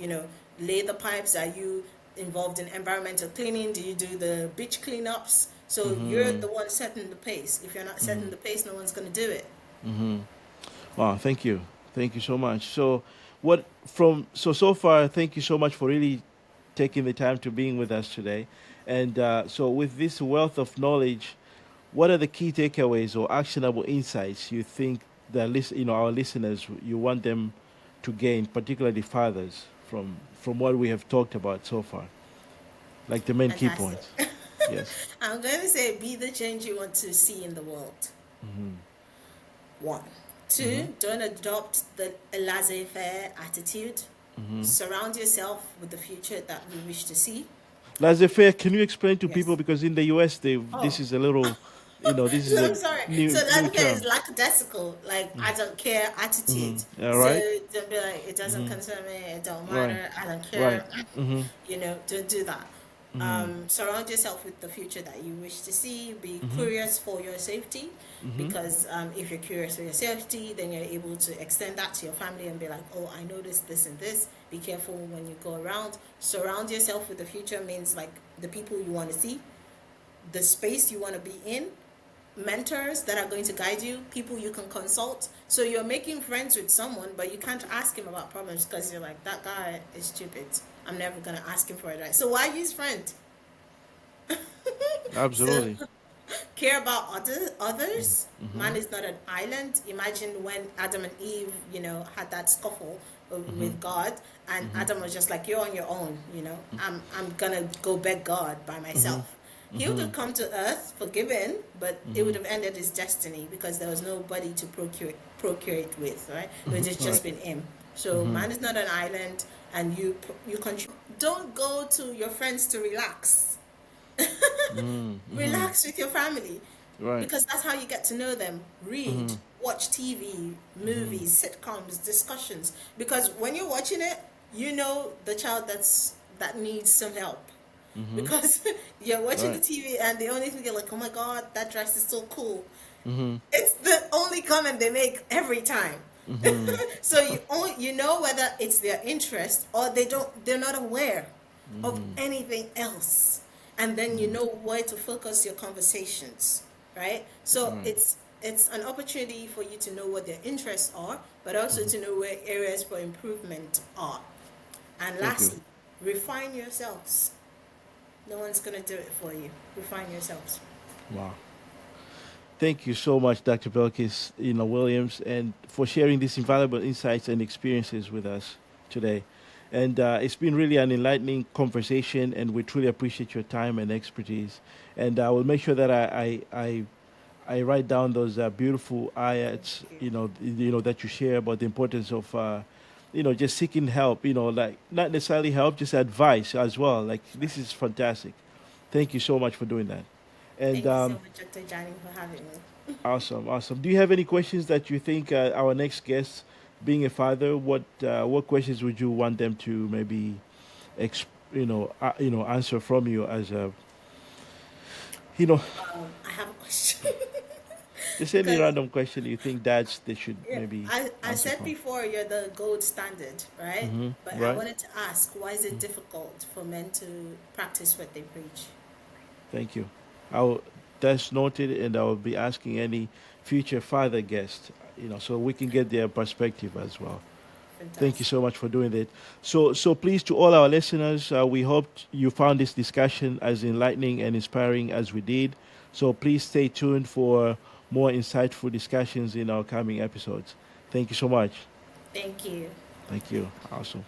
lay the pipes? Are you involved in environmental cleaning? Do you do the beach cleanups? So you're the one setting the pace. If you're not setting the pace, no one's going to do it. Wow, thank you. Thank you so much. So far, thank you so much for really taking the time to being with us today. And so with this wealth of knowledge, what are the key takeaways or actionable insights you think our listeners, you want them to gain, particularly fathers, from what we have talked about so far? Like the main key Fantastic. points. Yes. I'm going to say be the change you want to see in the world. 1. 2, don't adopt the laissez-faire attitude. Surround yourself with the future that we wish to see. Laissez-faire, can you explain to Yes. people, because in the US, this is a little, this is So a I'm sorry. new, So new laissez-faire term. is lackadaisical, like I don't care attitude. All right. So don't be like, it doesn't concern me, it don't Right. matter, I don't care. Right. Don't do that. Surround yourself with the future that you wish to see. Be curious for your safety, because if you're curious for your safety, then you're able to extend that to your family and be like, oh, I noticed this and this. Be careful when you go around. Surround yourself with the future means like the people you want to see, the space you want to be in, mentors that are going to guide you, people you can consult. So you're making friends with someone, but you can't ask him about problems because you're like, that guy is stupid. I'm never going to ask him for advice. So why use friend? Absolutely. So, care about others. Man is not an island. Imagine when Adam and Eve, had that scuffle with God, and Adam was just like, you're on your own, I'm gonna go beg God by myself. He would have come to earth forgiven, but it would have ended his destiny because there was nobody to procreate with, right? It would have just been him. So man is not an island, and you control. Don't go to your friends to relax. Relax with your family, Right. because that's how you get to know them. Read, watch TV, movies, sitcoms, discussions. Because when you're watching it, you know the child that needs some help. Because you're watching the Right. TV and the only thing you're like, oh my god, that dress is so cool. Mm-hmm. It's the only comment they make every time. Mm-hmm. So you know whether it's their interest or they're not aware of anything else. And then you know where to focus your conversations, right? So Right. it's an opportunity for you to know what their interests are, but also to know where areas for improvement are. And Thank you. lastly, refine yourselves. No one's gonna do it for you. Refine yourselves. Wow. Thank you so much, Dr. Bilqis, Williams, and for sharing these invaluable insights and experiences with us today. And it's been really an enlightening conversation, and we truly appreciate your time and expertise. And I will make sure that I write down those beautiful ayats, Thank you. that you share about the importance of, just seeking help. Like not necessarily help, just advice as well. Like this is fantastic. Thank you so much for doing that. And Thank you so much, Dr. Johnny, for having me. awesome, awesome. Do you have any questions that you think our next guest, being a father, what questions would you want them to maybe, ex- answer from you as a, you know, I have a question. just any Because random question you think dads they should yeah, maybe I answer said from. before you're the gold standard, right? But I Right? wanted to ask, why is it difficult for men to practice what they preach? Thank you. I'll That's noted, and I will be asking any future father guest, so we can get their perspective as well. Thank you Fantastic. so much for doing that. So please, to all our listeners, we hope you found this discussion as enlightening and inspiring as we did. So please stay tuned for more insightful discussions in our coming episodes. Thank you so much. Thank you. Thank you. Awesome.